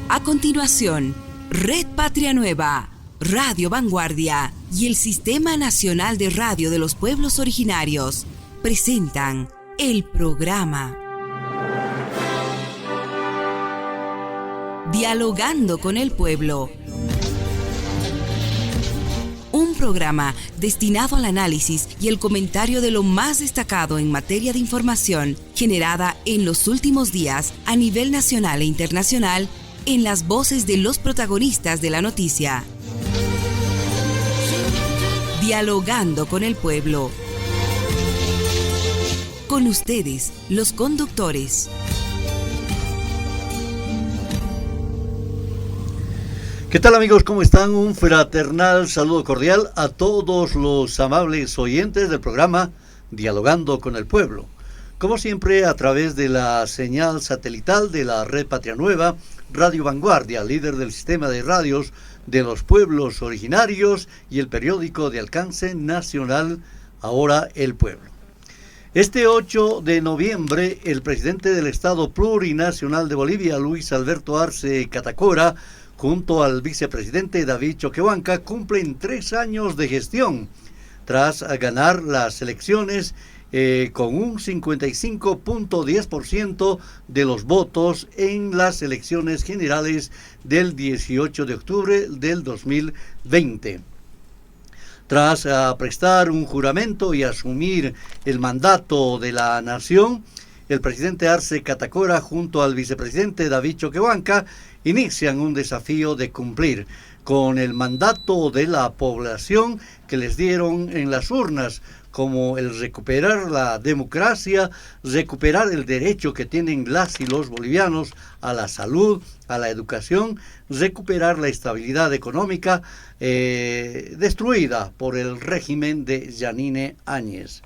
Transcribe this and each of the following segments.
A continuación, Red Patria Nueva, Radio Vanguardia y el Sistema Nacional de Radio de los Pueblos Originarios presentan el programa Dialogando con el Pueblo. Un programa destinado al análisis y el comentario de lo más destacado en materia de información generada en los últimos días a nivel nacional e internacional en las voces de los protagonistas de la noticia. Dialogando con el Pueblo. Con ustedes, los conductores. ¿Qué tal, amigos? ¿Cómo están? Un fraternal saludo cordial a todos los amables oyentes del programa Dialogando con el Pueblo. Como siempre, a través de la señal satelital de la Red Patria Nueva, Radio Vanguardia, líder del sistema de radios de los pueblos originarios, y el periódico de alcance nacional, Ahora el Pueblo. Este 8 de noviembre, el presidente del Estado Plurinacional de Bolivia, Luis Alberto Arce Catacora, junto al vicepresidente David Choquehuanca, cumplen 3 años de gestión, tras ganar las elecciones con un 55.10% de los votos en las elecciones generales del 18 de octubre del 2020. Tras prestar un juramento y asumir el mandato de la nación, el presidente Arce Catacora junto al vicepresidente David Choquehuanca inician un desafío de cumplir con el mandato de la población que les dieron en las urnas, como el recuperar la democracia, recuperar el derecho que tienen las y los bolivianos a la salud, a la educación, recuperar la estabilidad económica destruida por el régimen de Yanine Áñez.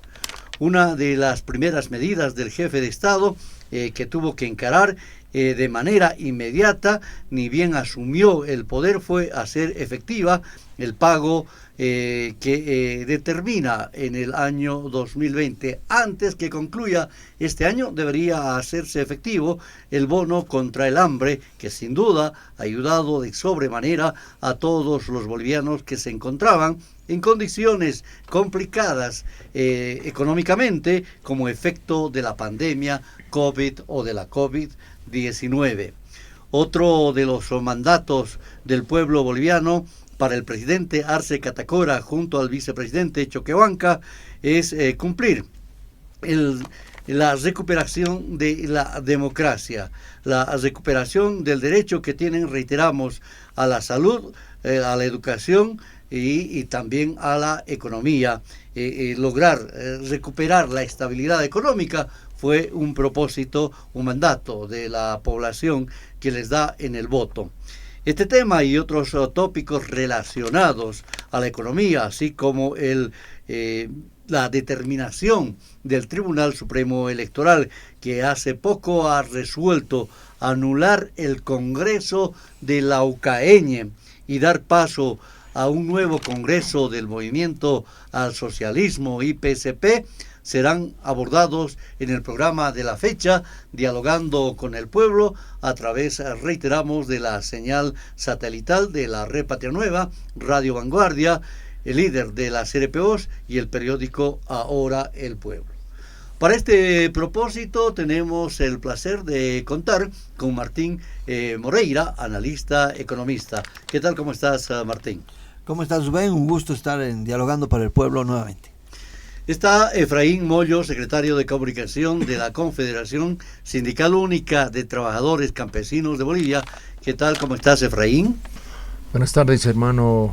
Una de las primeras medidas del jefe de Estado que tuvo que encarar de manera inmediata, ni bien asumió el poder, fue hacer efectiva el pago que determina en el año 2020. Antes que concluya este año, debería hacerse efectivo el bono contra el hambre, que sin duda ha ayudado de sobremanera a todos los bolivianos que se encontraban en condiciones complicadas económicamente como efecto de la pandemia COVID o de la COVID-19. Otro de los mandatos del pueblo boliviano para el presidente Arce Catacora junto al vicepresidente Choquehuanca es cumplir la recuperación de la democracia, la recuperación del derecho que tienen, reiteramos, a la salud, a la educación y también a la economía. Lograr recuperar la estabilidad económica fue un propósito, un mandato de la población que les da en el voto. Este tema y otros tópicos relacionados a la economía, así como la determinación del Tribunal Supremo Electoral, que hace poco ha resuelto anular el Congreso de la UCAeñe y dar paso a un nuevo Congreso del Movimiento al Socialismo IPCP, serán abordados en el programa de la fecha, Dialogando con el Pueblo, a través, reiteramos, de la señal satelital de la Red Patria Nueva, Radio Vanguardia, el líder de las RPOs y el periódico Ahora el Pueblo. Para este propósito tenemos el placer de contar con Martín Moreira, analista economista. ¿Qué tal? ¿Cómo estás, Martín? ¿Cómo estás, Rubén? Un gusto estar Dialogando para el Pueblo nuevamente. Está Efraín Mollo, secretario de Comunicación de la Confederación Sindical Única de Trabajadores Campesinos de Bolivia. ¿Qué tal? ¿Cómo estás, Efraín? Buenas tardes, hermano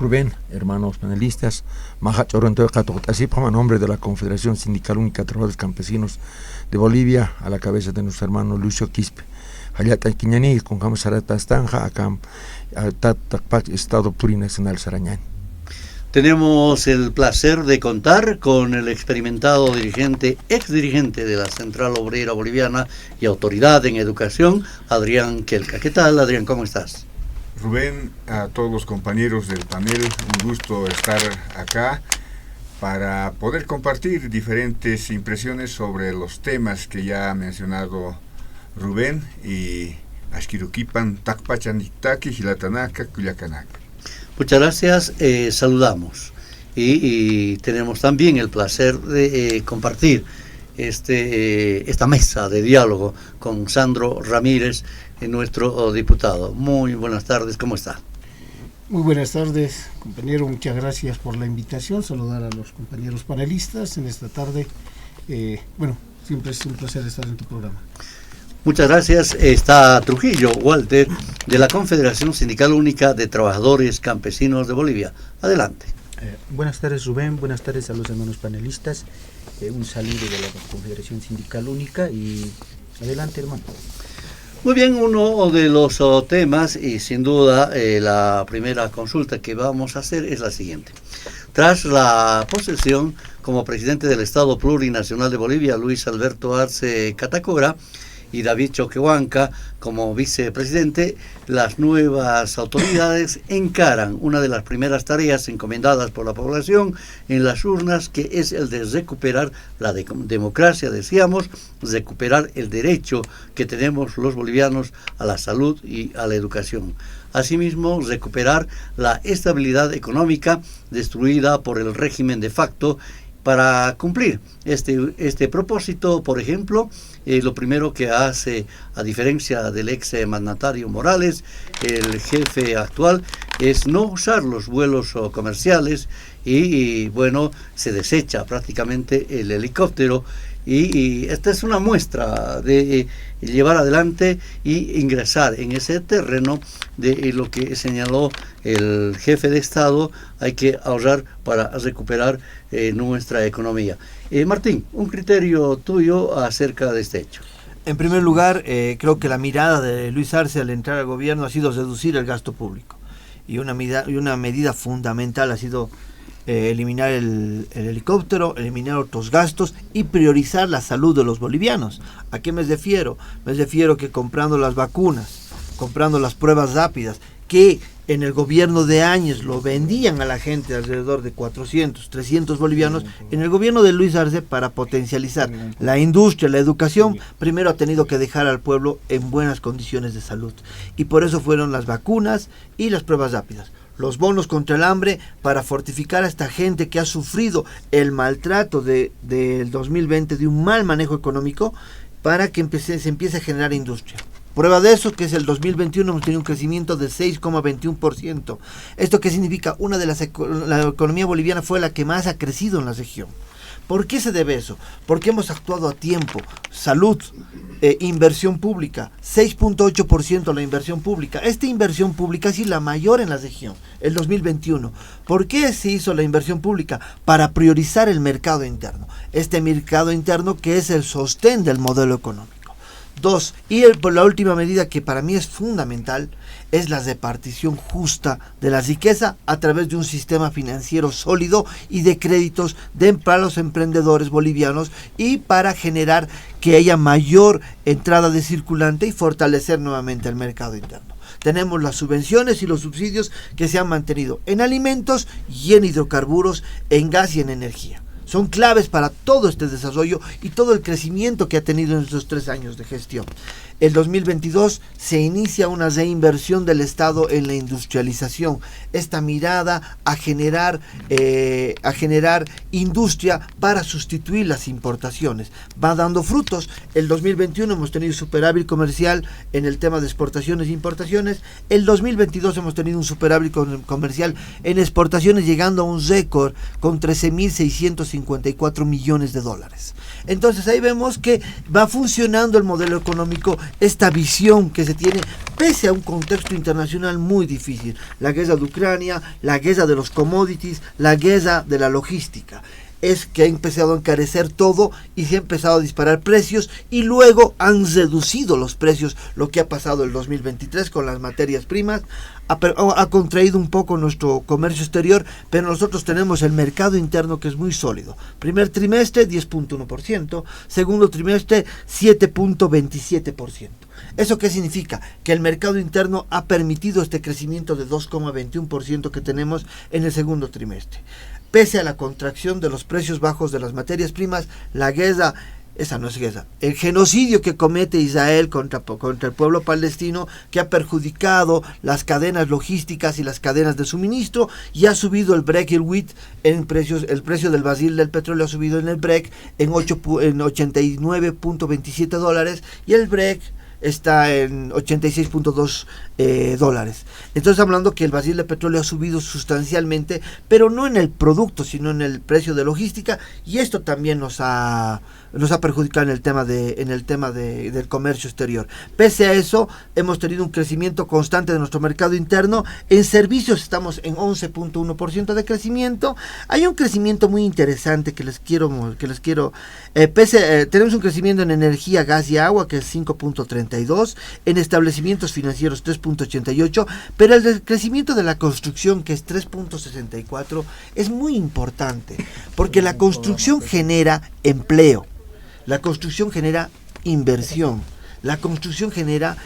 Rubén, hermanos panelistas. A nombre de la Confederación Sindical Única de Trabajadores Campesinos de Bolivia, a la cabeza de nuestro hermano Lucio Quispe. Estado Plurinacional Sarañán. Tenemos el placer de contar con el experimentado exdirigente de la Central Obrera Boliviana y autoridad en educación, Adrián Quelca. ¿Qué tal, Adrián? ¿Cómo estás? Rubén, a todos los compañeros del panel, un gusto estar acá para poder compartir diferentes impresiones sobre los temas que ya ha mencionado Rubén y Ashkirukipan Takpachanitaki Hilatanaka Culiacanaka. Muchas gracias, saludamos y tenemos también el placer de compartir esta mesa de diálogo con Sandro Ramírez, nuestro diputado. Muy buenas tardes, ¿cómo está? Muy buenas tardes, compañero, muchas gracias por la invitación, saludar a los compañeros panelistas en esta tarde. Siempre es un placer estar en tu programa. Muchas gracias. Está Trujillo, Walter, de la Confederación Sindical Única de Trabajadores Campesinos de Bolivia. Adelante. Buenas tardes, Rubén, buenas tardes a los hermanos panelistas. Un saludo de la Confederación Sindical Única y adelante, hermano. Muy bien, uno de los temas y sin duda la primera consulta que vamos a hacer es la siguiente. Tras la posesión como presidente del Estado Plurinacional de Bolivia, Luis Alberto Arce Catacora, y David Choquehuanca como vicepresidente, las nuevas autoridades encaran una de las primeras tareas encomendadas por la población en las urnas, que es el de recuperar la democracia, decíamos, recuperar el derecho que tenemos los bolivianos a la salud y a la educación. Asimismo, recuperar la estabilidad económica destruida por el régimen de facto. Para cumplir este propósito, por ejemplo, lo primero que hace, a diferencia del ex mandatario Morales, el jefe actual, es no usar los vuelos comerciales y se desecha prácticamente el helicóptero. Y esta es una muestra de llevar adelante y ingresar en ese terreno de lo que señaló el jefe de Estado: hay que ahorrar para recuperar nuestra economía. Martín, un criterio tuyo acerca de este hecho. En primer lugar, creo que la mirada de Luis Arce al entrar al gobierno ha sido reducir el gasto público. Y una medida fundamental ha sido eliminar el helicóptero, eliminar otros gastos y priorizar la salud de los bolivianos. ¿A qué me refiero? Me refiero que comprando las vacunas, comprando las pruebas rápidas, que en el gobierno de Áñez lo vendían a la gente alrededor de 400, 300 bolivianos, en el gobierno de Luis Arce, para potencializar la industria, la educación, primero ha tenido que dejar al pueblo en buenas condiciones de salud. Y por eso fueron las vacunas y las pruebas rápidas. Los bonos contra el hambre para fortificar a esta gente que ha sufrido el maltrato del 2020, de un mal manejo económico, para que se empiece a generar industria. Prueba de eso, que es el 2021, hemos tenido un crecimiento de 6,21%. ¿Esto qué significa? La economía boliviana fue la que más ha crecido en la región. ¿Por qué se debe eso? Porque hemos actuado a tiempo. Salud, inversión pública, 6.8% la inversión pública. Esta inversión pública es la mayor en la región, el 2021. ¿Por qué se hizo la inversión pública? Para priorizar el mercado interno. Este mercado interno que es el sostén del modelo económico. 2, la última medida que para mí es fundamental, es la repartición justa de la riqueza a través de un sistema financiero sólido y de créditos para los emprendedores bolivianos, y para generar que haya mayor entrada de circulante y fortalecer nuevamente el mercado interno. Tenemos las subvenciones y los subsidios que se han mantenido en alimentos y en hidrocarburos, en gas y en energía. Son claves para todo este desarrollo y todo el crecimiento que ha tenido en estos 3 años de gestión. El 2022 se inicia una reinversión del Estado en la industrialización. Esta mirada a generar industria para sustituir las importaciones va dando frutos. El 2021 hemos tenido superávit comercial en el tema de exportaciones e importaciones. El 2022 hemos tenido un superávit comercial en exportaciones, llegando a un récord con 13.654 millones de dólares. Entonces ahí vemos que va funcionando el modelo económico, esta visión que se tiene pese a un contexto internacional muy difícil. La guerra de Ucrania, la guerra de los commodities, la guerra de la logística. Es que ha empezado a encarecer todo y se ha empezado a disparar precios, y luego han reducido los precios. Lo que ha pasado el 2023 con las materias primas ha contraído un poco nuestro comercio exterior, pero nosotros tenemos el mercado interno que es muy sólido. Primer trimestre 10.1%, segundo trimestre 7.27%. ¿Eso qué significa? Que el mercado interno ha permitido este crecimiento de 2,21% que tenemos en el segundo trimestre. Pese a la contracción de los precios bajos de las materias primas, la guerra esa no es guerra. El genocidio que comete Israel contra el pueblo palestino, que ha perjudicado las cadenas logísticas y las cadenas de suministro, y ha subido el Brent y el wheat en precios. El precio del barril del petróleo ha subido en el Brent en 89.27 dólares, y el Brent está en 86.2 dólares. Entonces, hablando que el barril de petróleo ha subido sustancialmente, pero no en el producto, sino en el precio de logística, y esto también nos ha perjudicado en el tema del comercio exterior. Pese a eso, hemos tenido un crecimiento constante de nuestro mercado interno. En servicios estamos en 11.1% de crecimiento. Hay un crecimiento muy interesante que les quiero tenemos un crecimiento en energía, gas y agua, que es 5.32, en establecimientos financieros 3.88, pero el crecimiento de la construcción, que es 3.64, es muy importante, porque la construcción genera empleo, la construcción genera inversión, la construcción genera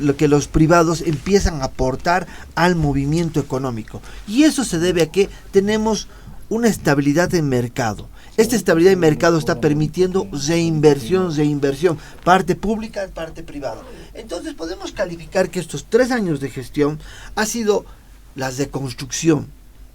lo que los privados empiezan a aportar al movimiento económico, y eso se debe a que tenemos una estabilidad en mercado. Esta estabilidad de mercado está permitiendo reinversión, parte pública, parte privada. Entonces podemos calificar que estos 3 años de gestión ha sido la reconstrucción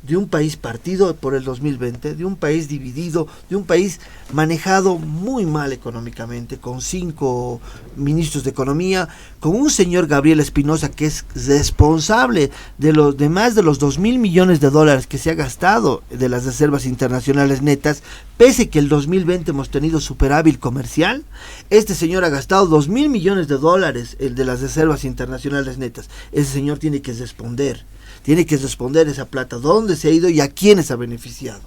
de un país partido por el 2020, de un país dividido, de un país manejado muy mal económicamente, con 5 ministros de economía, con un señor Gabriel Espinosa que es responsable de más de los 2.000 millones de dólares que se ha gastado de las reservas internacionales netas. Pese que el 2020 hemos tenido superávit comercial, este señor ha gastado 2.000 millones de dólares de las reservas internacionales netas. Ese señor tiene que responder esa plata, dónde se ha ido y a quiénes ha beneficiado.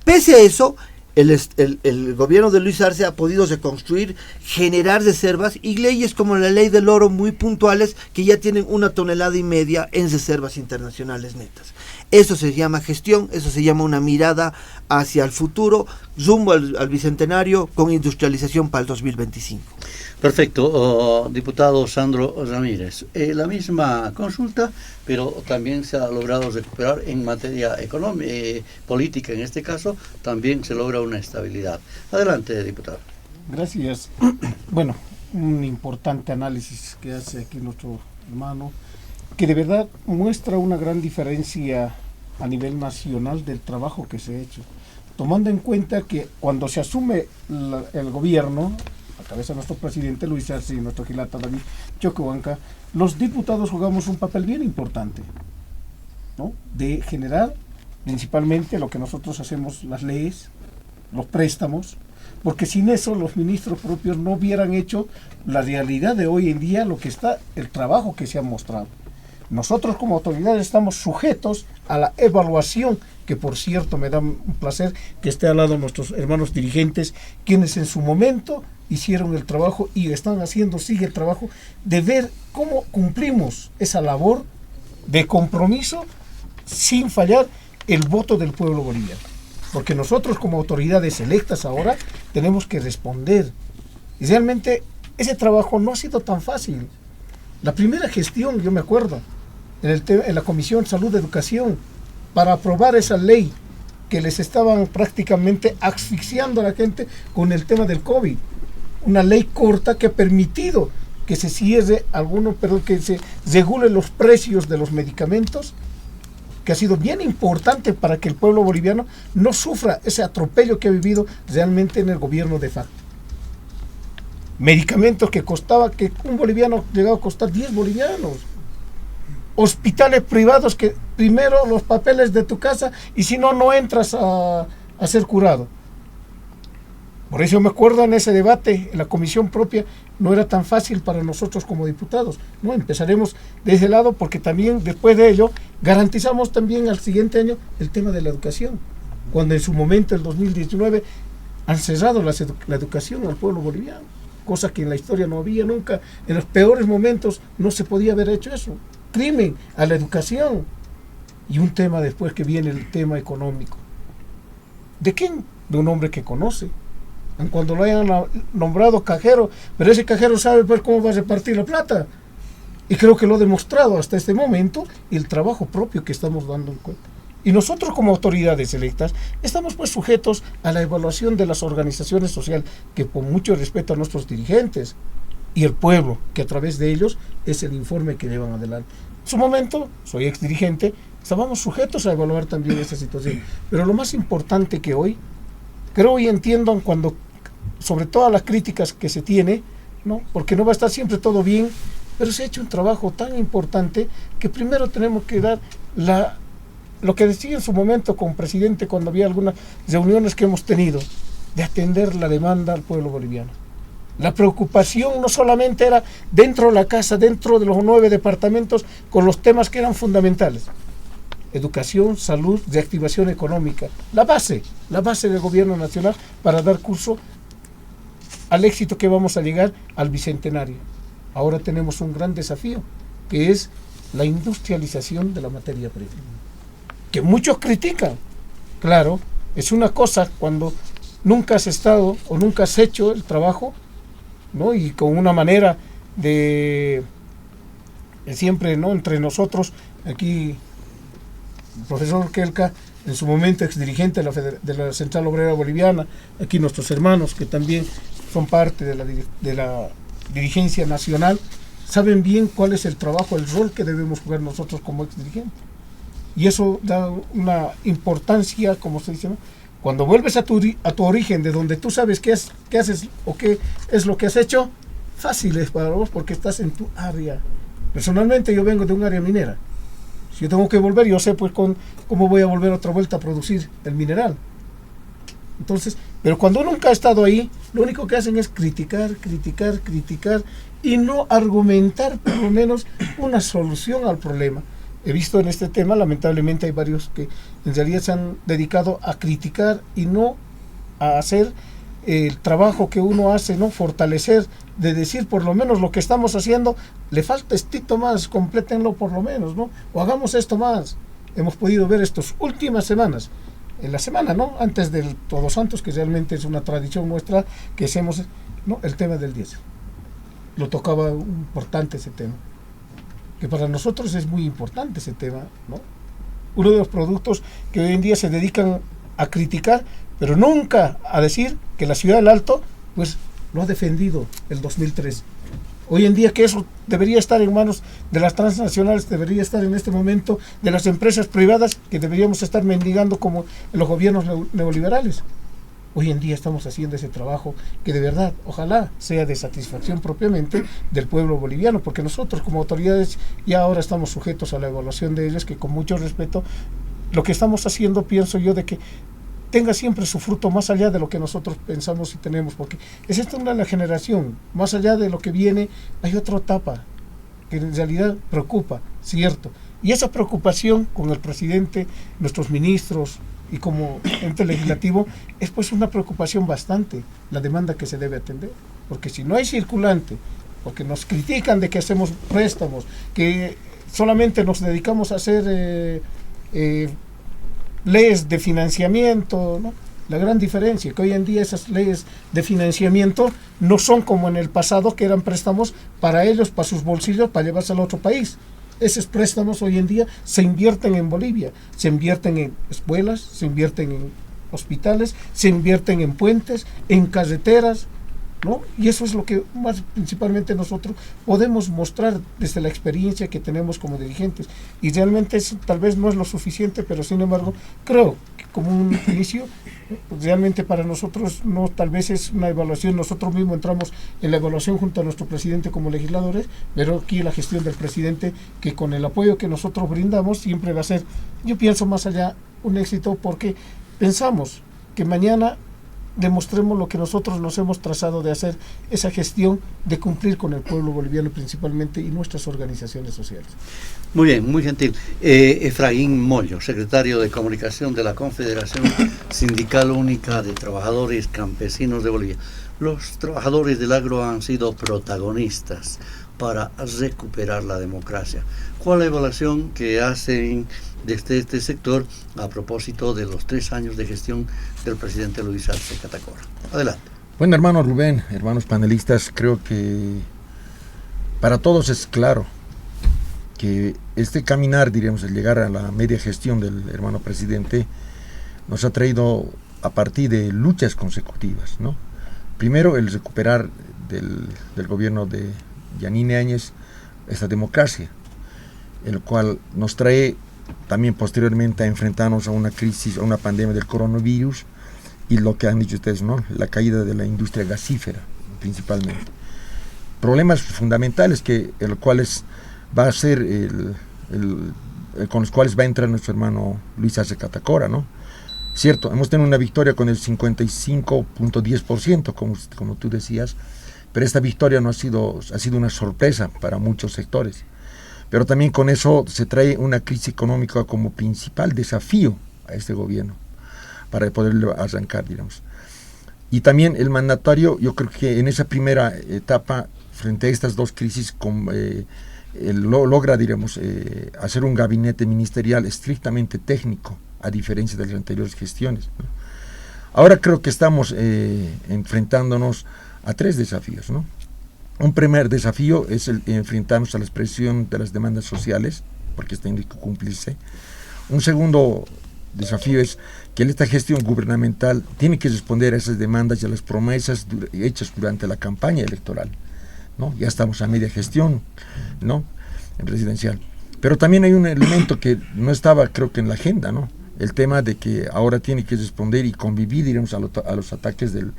Pese a eso, el gobierno de Luis Arce ha podido reconstruir, generar reservas y leyes como la ley del oro muy puntuales, que ya tienen 1,5 toneladas en reservas internacionales netas. Eso se llama gestión, eso se llama una mirada hacia el futuro, rumbo al bicentenario, con industrialización para el 2025. Perfecto, diputado Sandro Ramírez. La misma consulta, pero también se ha logrado recuperar en materia económica, política en este caso, también se logra una estabilidad. Adelante, diputado. Gracias. Bueno, un importante análisis que hace aquí nuestro hermano, que de verdad muestra una gran diferencia a nivel nacional del trabajo que se ha hecho, tomando en cuenta que cuando se asume el gobierno, a cabeza de nuestro presidente Luis Arce y nuestro gilata David Choquehuanca, los diputados jugamos un papel bien importante, ¿no?, de generar principalmente lo que nosotros hacemos, las leyes, los préstamos, porque sin eso los ministros propios no hubieran hecho la realidad de hoy en día, lo que está, el trabajo que se ha mostrado. Nosotros como autoridades estamos sujetos a la evaluación, que por cierto me da un placer que esté al lado nuestros hermanos dirigentes, quienes en su momento hicieron el trabajo y sigue el trabajo de ver cómo cumplimos esa labor de compromiso sin fallar el voto del pueblo boliviano. Porque nosotros como autoridades electas ahora tenemos que responder. Y realmente ese trabajo no ha sido tan fácil. La primera gestión, yo me acuerdo, en la Comisión Salud y Educación, para aprobar esa ley que les estaban prácticamente asfixiando a la gente con el tema del COVID. Una ley corta que ha permitido que se cierre que se regule los precios de los medicamentos, que ha sido bien importante para que el pueblo boliviano no sufra ese atropello que ha vivido realmente en el gobierno de facto. Medicamentos que un boliviano llegaba a costar 10 bolivianos. Hospitales privados que primero los papeles de tu casa y si no, no entras a ser curado. Por eso me acuerdo en ese debate, en la comisión propia, no era tan fácil para nosotros como diputados. No, empezaremos de ese lado porque también después de ello garantizamos también al siguiente año el tema de la educación. Cuando en su momento, el 2019, han cerrado la educación al pueblo boliviano, cosa que en la historia no había nunca. En los peores momentos no se podía haber hecho eso. Crimen a la educación. Y un tema después que viene el tema económico. ¿De quién? De un hombre que conoce. Cuando lo hayan nombrado cajero, pero ese cajero sabe pues cómo va a repartir la plata. Y creo que lo ha demostrado hasta este momento el trabajo propio que estamos dando en cuenta. Y nosotros como autoridades electas estamos pues sujetos a la evaluación de las organizaciones sociales, que con mucho respeto a nuestros dirigentes y el pueblo, que a través de ellos es el informe que llevan adelante. En su momento, soy exdirigente, estábamos sujetos a evaluar también esta situación. Pero lo más importante que hoy, creo y entiendan cuando, sobre todas las críticas que se tiene, ¿no? Porque no va a estar siempre todo bien, pero se ha hecho un trabajo tan importante que primero tenemos que dar lo que decía en su momento con presidente cuando había algunas reuniones que hemos tenido, de atender la demanda al pueblo boliviano. La preocupación no solamente era dentro de la casa, dentro de los 9 departamentos, con los temas que eran fundamentales. Educación, salud, reactivación económica. La base del gobierno nacional para dar curso al éxito que vamos a llegar al bicentenario. Ahora tenemos un gran desafío, que es la industrialización de la materia prima, que muchos critican. Claro, es una cosa cuando nunca has estado o nunca has hecho el trabajo, ¿no? Y con una manera de siempre, ¿no? Entre nosotros, aquí el profesor Kelka, en su momento exdirigente de la Central Obrera Boliviana, aquí nuestros hermanos que también son parte de la dirigencia nacional, saben bien cuál es el trabajo, el rol que debemos jugar nosotros como exdirigentes. Y eso da una importancia, como se dice, ¿no? Cuando vuelves a tu origen, de donde tú sabes qué haces o qué es lo que has hecho, fácil es para vos porque estás en tu área. Personalmente yo vengo de un área minera. Si yo tengo que volver, yo sé pues cómo voy a volver otra vuelta a producir el mineral. Entonces, pero cuando nunca ha estado ahí, lo único que hacen es criticar y no argumentar por lo menos una solución al problema. He visto en este tema, lamentablemente hay varios que en realidad se han dedicado a criticar y no a hacer el trabajo que uno hace, ¿no? Fortalecer, de decir por lo menos lo que estamos haciendo, le falta estito más, complétenlo por lo menos, ¿no? O hagamos esto más. Hemos podido ver estas últimas semanas, en la semana, ¿no? Antes del Todos Santos, que realmente es una tradición nuestra, que hacemos, ¿no? El tema del diésel. Lo tocaba importante ese tema, que para nosotros es muy importante ese tema, ¿no? Uno de los productos que hoy en día se dedican a criticar, pero nunca a decir que la ciudad del Alto, pues, lo ha defendido el 2003. Hoy en día que eso debería estar en manos de las transnacionales, debería estar en este momento de las empresas privadas, que deberíamos estar mendigando como en los gobiernos neoliberales. Hoy en día estamos haciendo ese trabajo que de verdad, ojalá sea de satisfacción propiamente del pueblo boliviano, porque nosotros como autoridades ya ahora estamos sujetos a la evaluación de ellos, que con mucho respeto, lo que estamos haciendo, pienso yo, de que tenga siempre su fruto más allá de lo que nosotros pensamos y tenemos, porque es esta una de la generación, más allá de lo que viene, hay otra etapa que en realidad preocupa, cierto, y esa preocupación con el presidente, nuestros ministros y como ente legislativo, es pues una preocupación bastante, la demanda que se debe atender, porque si no hay circulante, porque nos critican de que hacemos préstamos, que solamente nos dedicamos a hacer leyes de financiamiento, ¿no? La gran diferencia que hoy en día esas leyes de financiamiento no son como en el pasado, que eran préstamos para ellos, para sus bolsillos, para llevarse al otro país. Esos préstamos hoy en día se invierten en Bolivia, se invierten en escuelas, se invierten en hospitales, se invierten en puentes, en carreteras, ¿no? Y eso es lo que más principalmente nosotros podemos mostrar desde la experiencia que tenemos como dirigentes. Y realmente eso tal vez no es lo suficiente, pero sin embargo creo que como un inicio, realmente para nosotros no, tal vez es una evaluación, nosotros mismos entramos en la evaluación junto a nuestro presidente como legisladores, pero aquí la gestión del presidente, que con el apoyo que nosotros brindamos siempre va a ser, yo pienso más allá, un éxito, porque pensamos que mañana demostremos lo que nosotros nos hemos trazado de hacer, esa gestión de cumplir con el pueblo boliviano principalmente y nuestras organizaciones sociales. Muy bien, muy gentil. Efraín Mollo, secretario de Comunicación de la Confederación Sindical Única de Trabajadores Campesinos de Bolivia. Los trabajadores del agro han sido protagonistas para recuperar la democracia. ¿Cuál es la evaluación que hacen desde este sector a propósito de los 3 años de gestión del presidente Luis Arce Catacora? Adelante. Bueno, hermano Rubén, hermanos panelistas, creo que para todos es claro que este caminar, diríamos, el llegar a la media gestión del hermano presidente, nos ha traído a partir de luchas consecutivas, ¿no? Primero, el recuperar del gobierno de Yanine Áñez esta democracia, el cual nos trae también posteriormente a enfrentarnos a una crisis, a una pandemia del coronavirus, y lo que han dicho ustedes, ¿no? La caída de la industria gasífera, principalmente. Problemas fundamentales el cuales va a ser con los cuales va a entrar nuestro hermano Luis Arce Catacora, ¿no? Cierto, hemos tenido una victoria con el 55.10%, como tú decías, pero esta victoria ha sido una sorpresa para muchos sectores. Pero también con eso se trae una crisis económica como principal desafío a este gobierno para poderlo arrancar, digamos. Y también el mandatario, yo creo que en esa primera etapa, frente a estas dos crisis, logra, diremos, hacer un gabinete ministerial estrictamente técnico, a diferencia de las anteriores gestiones, ¿no? Ahora creo que estamos enfrentándonos a tres desafíos, ¿no? Un primer desafío es el enfrentarnos a la expresión de las demandas sociales, porque tiene que cumplirse. Un segundo desafío es que esta gestión gubernamental tiene que responder a esas demandas y a las promesas hechas durante la campaña electoral, ¿no? Ya estamos a media gestión, ¿no?, en presidencial. Pero también hay un elemento que no estaba, creo que en la agenda, ¿no? El tema de que ahora tiene que responder y convivir, diremos, a los ataques del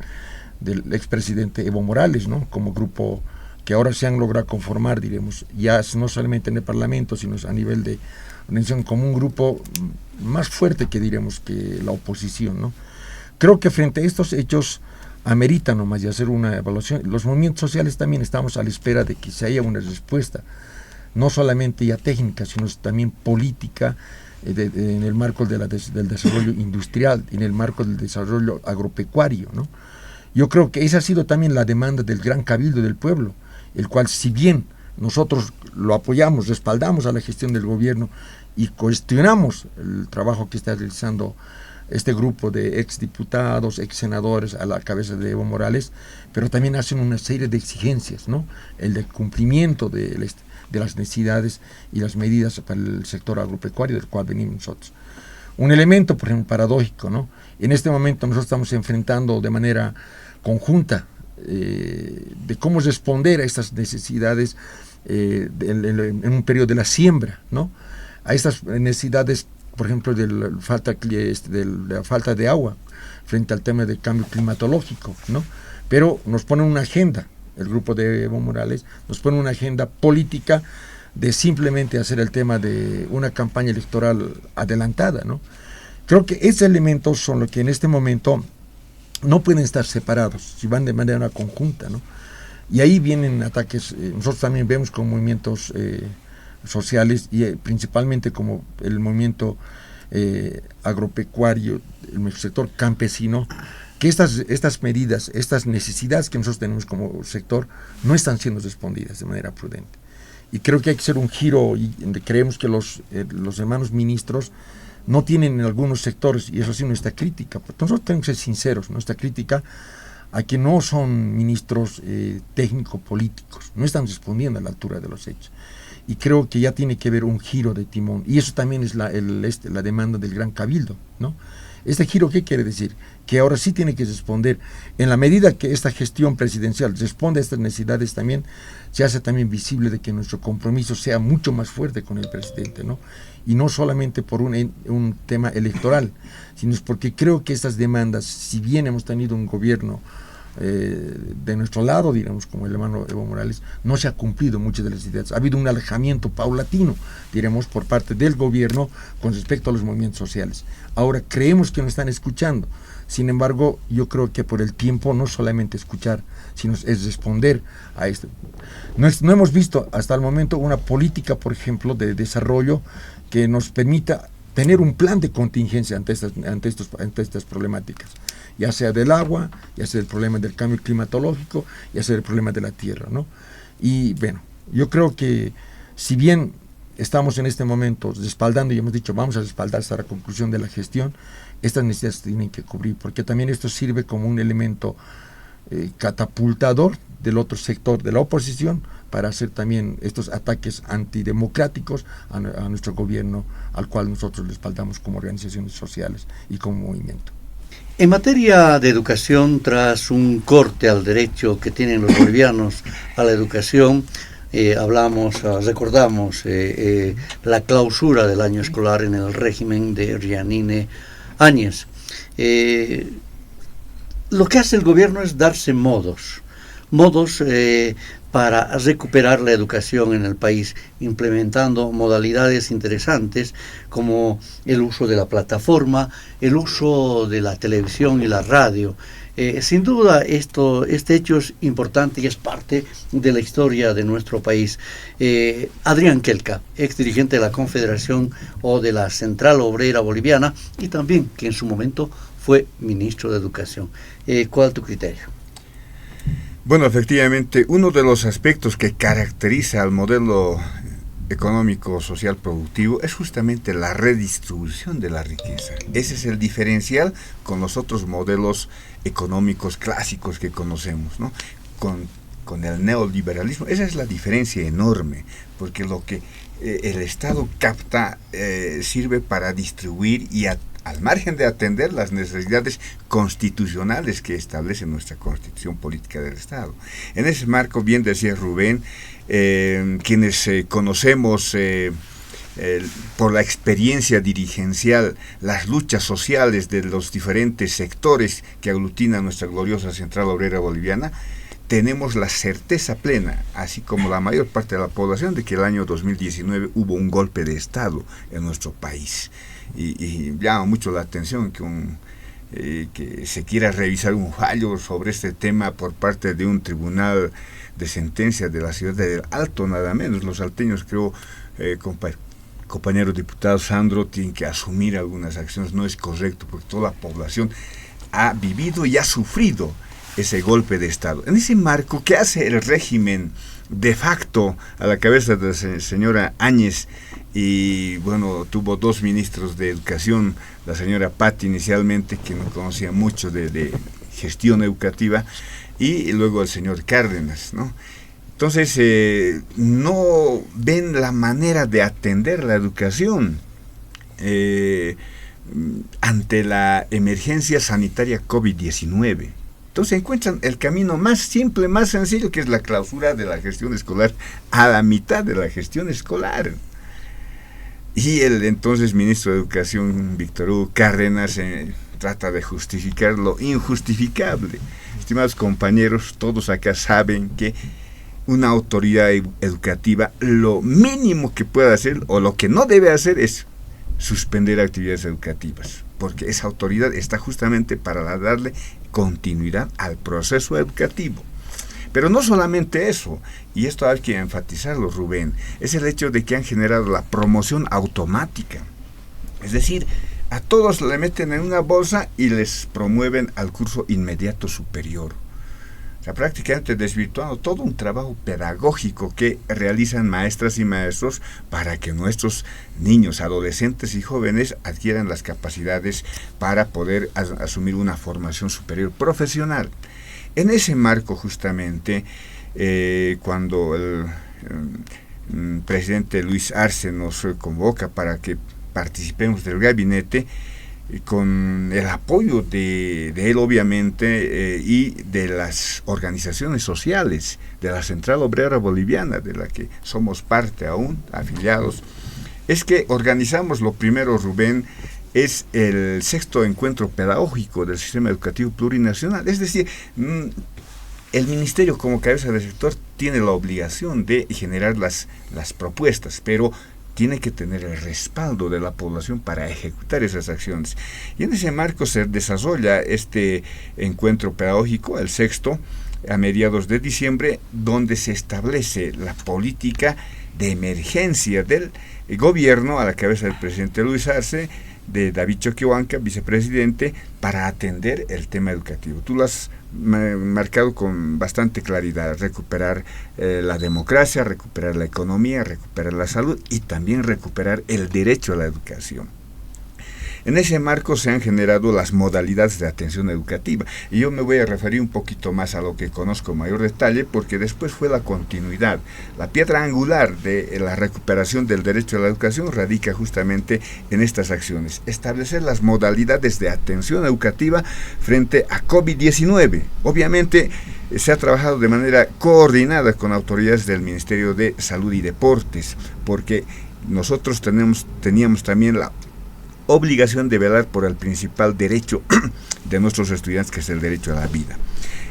expresidente Evo Morales, ¿no?, como grupo que ahora se han logrado conformar, diremos, ya no solamente en el Parlamento, sino a nivel de organización, como un grupo más fuerte que, diremos, que la oposición, ¿no? Creo que frente a estos hechos amerita nomás de hacer una evaluación. Los movimientos sociales también estamos a la espera de que se haya una respuesta, no solamente ya técnica, sino también política, en el marco del desarrollo industrial, en el marco del desarrollo agropecuario, ¿no? Yo creo que esa ha sido también la demanda del gran cabildo del pueblo, el cual, si bien nosotros lo apoyamos, respaldamos a la gestión del gobierno y cuestionamos el trabajo que está realizando este grupo de exdiputados, exsenadores a la cabeza de Evo Morales, pero también hacen una serie de exigencias, ¿no? El de cumplimiento de las necesidades y las medidas para el sector agropecuario del cual venimos nosotros. Un elemento, por ejemplo, paradójico, ¿no? En este momento nosotros estamos enfrentando de manera conjunta de cómo responder a estas necesidades en un periodo de la siembra, ¿no? A estas necesidades, por ejemplo, de la falta de agua frente al tema del cambio climatológico, ¿no? Pero nos ponen una agenda, el grupo de Evo Morales nos pone una agenda política de simplemente hacer el tema de una campaña electoral adelantada, ¿no? Creo que esos elementos son los que en este momento no pueden estar separados, si van de manera conjunta, ¿no? Y ahí vienen ataques, nosotros también vemos como movimientos sociales y principalmente como el movimiento agropecuario, el sector campesino, que estas medidas, estas necesidades que nosotros tenemos como sector no están siendo respondidas de manera prudente. Y creo que hay que hacer un giro, y creemos que los hermanos ministros no tienen en algunos sectores, y eso sí nuestra crítica, porque nosotros tenemos que ser sinceros, nuestra crítica a que no son ministros técnico-políticos, no están respondiendo a la altura de los hechos. Y creo que ya tiene que haber un giro de timón, y eso también es la demanda del Gran Cabildo, ¿no? ¿Este giro qué quiere decir? Que ahora sí tiene que responder, en la medida que esta gestión presidencial responde a estas necesidades también, se hace también visible de que nuestro compromiso sea mucho más fuerte con el presidente, ¿no? Y no solamente por un tema electoral, sino es porque creo que estas demandas, si bien hemos tenido un gobierno de nuestro lado, digamos, como el hermano Evo Morales, no se ha cumplido muchas de las ideas. Ha habido un alejamiento paulatino, diremos, por parte del gobierno con respecto a los movimientos sociales. Ahora creemos que nos están escuchando. Sin embargo, yo creo que por el tiempo no solamente escuchar, sino es responder a esto. No hemos visto hasta el momento una política, por ejemplo, de desarrollo que nos permita tener un plan de contingencia ante estas problemáticas, ya sea del agua, ya sea el problema del cambio climatológico, ya sea el problema de la tierra, ¿no? Y bueno, yo creo que si bien estamos en este momento respaldando, y hemos dicho vamos a respaldar hasta la conclusión de la gestión, estas necesidades tienen que cubrir, porque también esto sirve como un elemento catapultador del otro sector de la oposición para hacer también estos ataques antidemocráticos a nuestro gobierno, al cual nosotros respaldamos como organizaciones sociales y como movimiento. En materia de educación, tras un corte al derecho que tienen los bolivianos a la educación, recordamos la clausura del año escolar en el régimen de Yanine Áñez. Lo que hace el gobierno es darse modos para recuperar la educación en el país, implementando modalidades interesantes como el uso de la plataforma, el uso de la televisión y la radio. Sin duda este hecho es importante y es parte de la historia de nuestro país. Adrián Kelka, ex dirigente de la Confederación o de la Central Obrera Boliviana, y también que en su momento fue ministro de Educación. ¿Cuál es tu criterio? Bueno, efectivamente, uno de los aspectos que caracteriza al modelo económico social productivo es justamente la redistribución de la riqueza. Ese es el diferencial con los otros modelos económicos clásicos que conocemos, ¿no? Con el neoliberalismo, esa es la diferencia enorme, porque lo que el Estado capta sirve para distribuir y al margen de atender las necesidades constitucionales que establece nuestra Constitución Política del Estado. En ese marco, bien decía Rubén, quienes conocemos por la experiencia dirigencial las luchas sociales de los diferentes sectores que aglutinan nuestra gloriosa Central Obrera Boliviana, tenemos la certeza plena, así como la mayor parte de la población, de que el año 2019 hubo un golpe de Estado en nuestro país. Y llama mucho la atención que se quiera revisar un fallo sobre este tema por parte de un tribunal de sentencia de la ciudad del Alto, nada menos. Los salteños, creo, compañero diputado Sandro, tienen que asumir algunas acciones. No es correcto, porque toda la población ha vivido y ha sufrido ese golpe de Estado. En ese marco, ¿qué hace el régimen de facto a la cabeza de la señora Áñez? Y bueno, tuvo dos ministros de educación, la señora Patti inicialmente, que no conocía mucho de gestión educativa, y luego el señor Cárdenas, ¿no? Entonces, no ven la manera de atender la educación ante la emergencia sanitaria COVID-19. Entonces encuentran el camino más simple, más sencillo, que es la clausura de la gestión escolar a la mitad de la gestión escolar. Y el entonces ministro de Educación, Víctor Hugo Cárdenas, trata de justificar lo injustificable. Estimados compañeros, todos acá saben que una autoridad educativa lo mínimo que puede hacer, o lo que no debe hacer, es suspender actividades educativas, porque esa autoridad está justamente para darle continuidad al proceso educativo. Pero no solamente eso, y esto hay que enfatizarlo, Rubén, es el hecho de que han generado la promoción automática. Es decir, a todos le meten en una bolsa y les promueven al curso inmediato superior. O sea, prácticamente desvirtuando todo un trabajo pedagógico que realizan maestras y maestros para que nuestros niños, adolescentes y jóvenes adquieran las capacidades para poder asumir una formación superior profesional. En ese marco, justamente, cuando el presidente Luis Arce nos convoca para que participemos del gabinete, con el apoyo de él, obviamente, y de las organizaciones sociales, de la Central Obrera Boliviana, de la que somos parte aún, afiliados, es que organizamos lo primero, Rubén, es el 6º encuentro pedagógico del sistema educativo plurinacional. Es decir, el ministerio como cabeza del sector tiene la obligación de generar las propuestas, pero tiene que tener el respaldo de la población para ejecutar esas acciones. Y en ese marco se desarrolla este encuentro pedagógico, el 6º, a mediados de diciembre, donde se establece la política de emergencia del gobierno a la cabeza del presidente Luis Arce, de David Choquehuanca, vicepresidente, para atender el tema educativo. Tú lo has marcado con bastante claridad: recuperar la democracia, recuperar la economía, recuperar la salud y también recuperar el derecho a la educación. En ese marco se han generado las modalidades de atención educativa, y yo me voy a referir un poquito más a lo que conozco en mayor detalle, porque después fue la continuidad. La piedra angular de la recuperación del derecho a la educación radica justamente en estas acciones: establecer las modalidades de atención educativa frente a COVID-19. Obviamente se ha trabajado de manera coordinada con autoridades del Ministerio de Salud y Deportes, porque nosotros teníamos también la obligación de velar por el principal derecho de nuestros estudiantes, que es el derecho a la vida.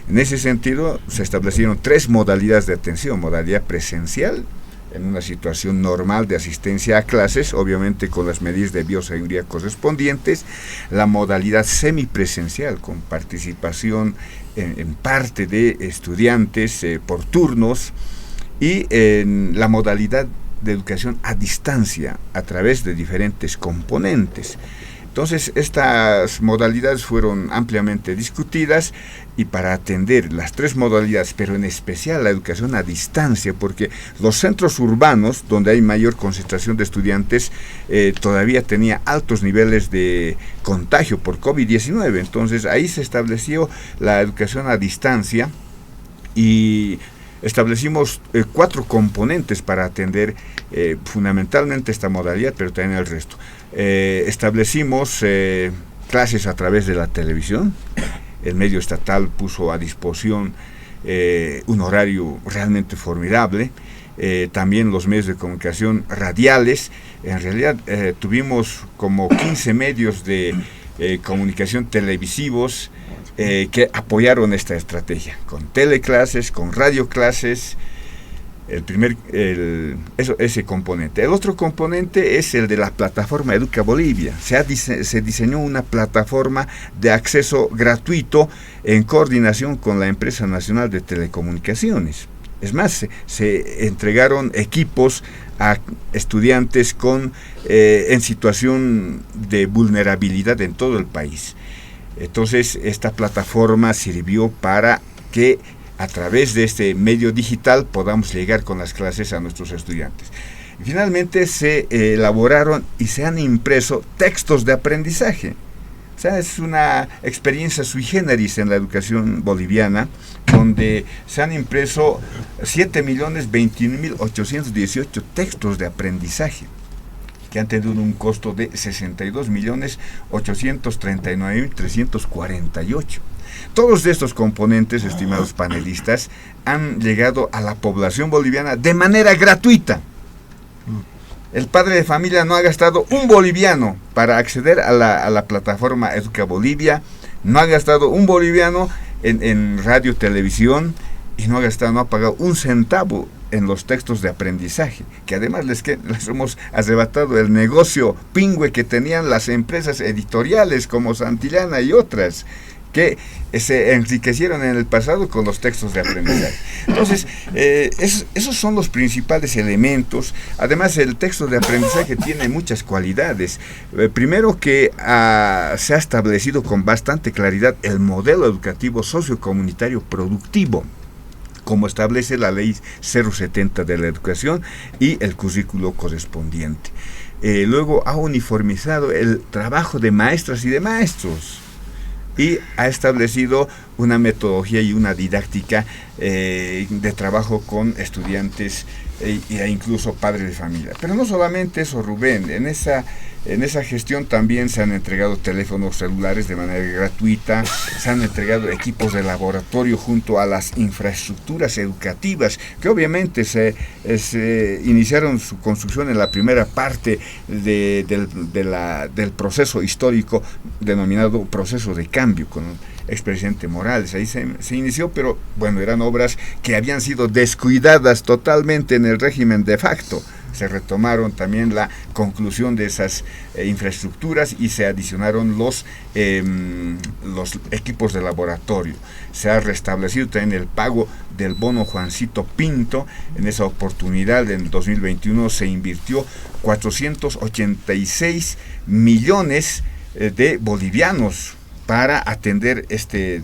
En ese sentido, se establecieron 3 modalidades de atención: modalidad presencial, en una situación normal de asistencia a clases, obviamente con las medidas de bioseguridad correspondientes; la modalidad semipresencial, con participación en parte de estudiantes por turnos; y en la modalidad de educación a distancia, a través de diferentes componentes. Entonces, estas modalidades fueron ampliamente discutidas, y para atender las 3 modalidades, pero en especial la educación a distancia, porque los centros urbanos, donde hay mayor concentración de estudiantes, todavía tenía altos niveles de contagio por COVID-19. Entonces, ahí se estableció la educación a distancia, y establecimos 4 componentes para atender fundamentalmente esta modalidad, pero también el resto. Establecimos clases a través de la televisión. El medio estatal puso a disposición un horario realmente formidable. También los medios de comunicación radiales. En realidad tuvimos como 15 medios de comunicación televisivos que apoyaron esta estrategia, con teleclases, con radioclases. Ese componente. El otro componente es el de la plataforma Educa Bolivia. Se diseñó una plataforma de acceso gratuito en coordinación con la Empresa Nacional de Telecomunicaciones. Es más, se entregaron equipos a estudiantes en situación de vulnerabilidad en todo el país. Entonces, esta plataforma sirvió para que a través de este medio digital podamos llegar con las clases a nuestros estudiantes. Y finalmente se elaboraron y se han impreso textos de aprendizaje. O sea, es una experiencia sui generis en la educación boliviana, donde se han impreso 7.021.818 textos de aprendizaje, que han tenido un costo de 62.839.348. Todos estos componentes, estimados panelistas, han llegado a la población boliviana de manera gratuita. El padre de familia no ha gastado un boliviano para acceder a la plataforma Educa Bolivia, no ha gastado un boliviano en radio, televisión, y no ha pagado un centavo en los textos de aprendizaje, que además les hemos arrebatado el negocio pingüe que tenían las empresas editoriales como Santillana y otras, que se enriquecieron en el pasado con los textos de aprendizaje. Entonces, esos son los principales elementos. Además, el texto de aprendizaje tiene muchas cualidades. Primero, que se ha establecido con bastante claridad el modelo educativo sociocomunitario productivo, como establece la ley 070 de la educación y el currículo correspondiente. Luego, ha uniformizado el trabajo de maestras y de maestros, y ha establecido una metodología y una didáctica de trabajo con estudiantes e incluso padres de familia. Pero no solamente eso, Rubén, en esa gestión también se han entregado teléfonos celulares de manera gratuita, se han entregado equipos de laboratorio junto a las infraestructuras educativas, que obviamente se iniciaron su construcción en la primera parte del proceso histórico denominado proceso de cambio con expresidente Morales. Ahí se inició, pero bueno, eran obras que habían sido descuidadas totalmente en el régimen de facto. Se retomaron también la conclusión de esas infraestructuras y se adicionaron los equipos de laboratorio. Se ha restablecido también el pago del bono Juancito Pinto. En esa oportunidad, en 2021, se invirtió 486 millones de bolivianos para atender este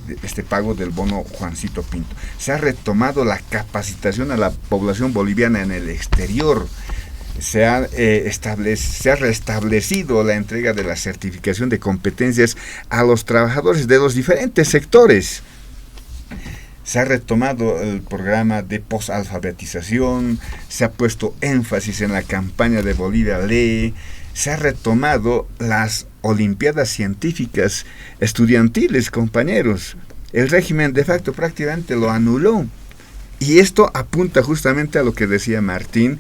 pago del bono Juancito Pinto. Se ha retomado la capacitación a la población boliviana en el exterior. se ha restablecido la entrega de la certificación de competencias a los trabajadores de los diferentes sectores. Se ha retomado el programa de posalfabetización, se ha puesto énfasis en la campaña de Bolivia Lee, se ha retomado las olimpiadas científicas estudiantiles, compañeros. El régimen de facto prácticamente lo anuló. Y esto apunta justamente a lo que decía Martín,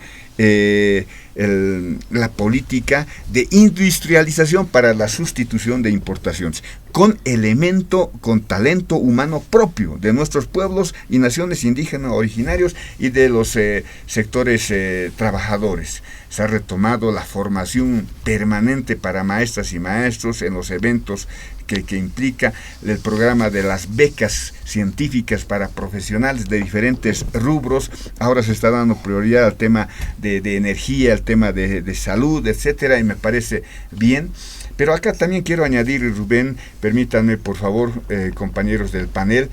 la política de industrialización para la sustitución de importaciones, con talento humano propio de nuestros pueblos y naciones indígenas originarios y de los sectores trabajadores. Se ha retomado la formación permanente para maestras y maestros en los eventos que implica el programa de las becas científicas para profesionales de diferentes rubros. Ahora se está dando prioridad al tema de energía, al tema de salud, etcétera, y me parece bien. Pero acá también quiero añadir, Rubén, permítanme por favor, compañeros del panel,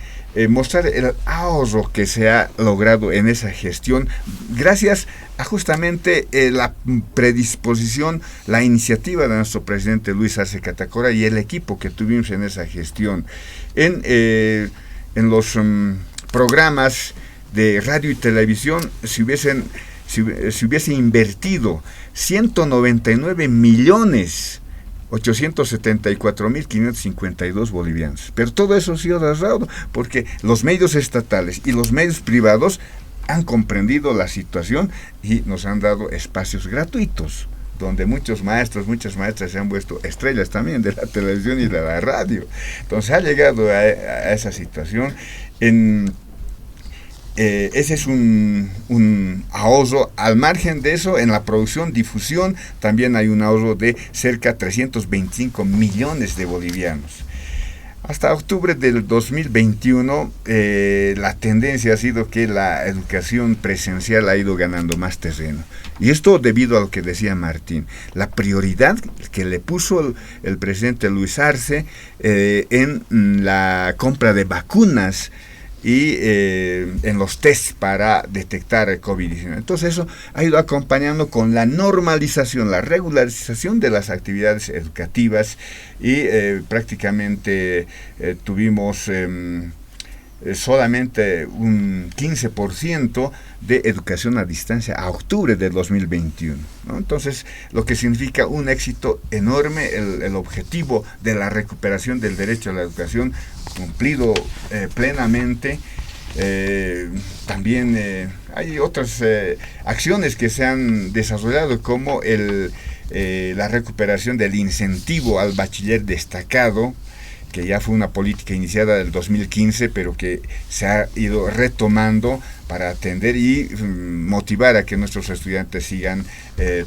mostrar el ahorro que se ha logrado en esa gestión, gracias a justamente la predisposición, la iniciativa de nuestro presidente Luis Arce Catacora y el equipo que tuvimos en esa gestión. En los programas de radio y televisión se hubiese invertido 199.874.552 bolivianos. Pero todo eso ha sido ahorrado porque los medios estatales y los medios privados han comprendido la situación y nos han dado espacios gratuitos, donde muchos maestros, muchas maestras se han vuelto estrellas también de la televisión y de la radio. Entonces ha llegado a esa situación. Ese es un ahorro. Al margen de eso, en la producción, difusión, también hay un ahorro de cerca de 325 millones de bolivianos. Hasta octubre del 2021, la tendencia ha sido que la educación presencial ha ido ganando más terreno. Y esto debido a lo que decía Martín, la prioridad que le puso el presidente Luis Arce en la compra de vacunas y en los tests para detectar el COVID-19. Entonces eso ha ido acompañando con la normalización, la regularización de las actividades educativas y prácticamente tuvimos solamente un 15% de educación a distancia a octubre del 2021, ¿no? Entonces, lo que significa un éxito enorme, el objetivo de la recuperación del derecho a la educación cumplido plenamente. También hay otras acciones que se han desarrollado, como la recuperación del incentivo al bachiller destacado, que ya fue una política iniciada del 2015, pero que se ha ido retomando para atender y motivar a que nuestros estudiantes sigan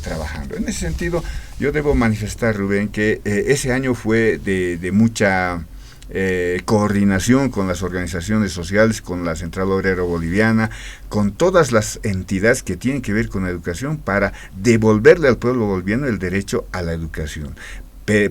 trabajando. En ese sentido, yo debo manifestar, Rubén, que ese año fue de mucha coordinación con las organizaciones sociales, con la Central Obrera Boliviana, con todas las entidades que tienen que ver con la educación, para devolverle al pueblo boliviano el derecho a la educación,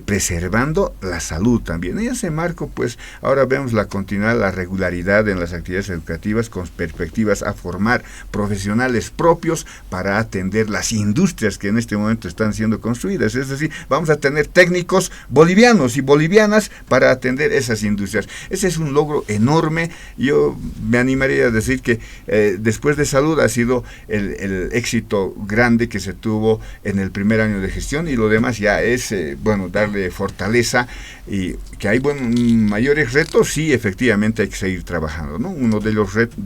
preservando la salud también. En ese marco, pues, ahora vemos la continuidad, la regularidad en las actividades educativas, con perspectivas a formar profesionales propios para atender las industrias que en este momento están siendo construidas. Es decir, vamos a tener técnicos bolivianos y bolivianas para atender esas industrias. Ese es un logro enorme. Yo me animaría a decir que después de salud ha sido el éxito grande que se tuvo en el primer año de gestión, y lo demás ya es, darle fortaleza, y que hay mayores retos. Sí, efectivamente hay que seguir trabajando, ¿no? Uno de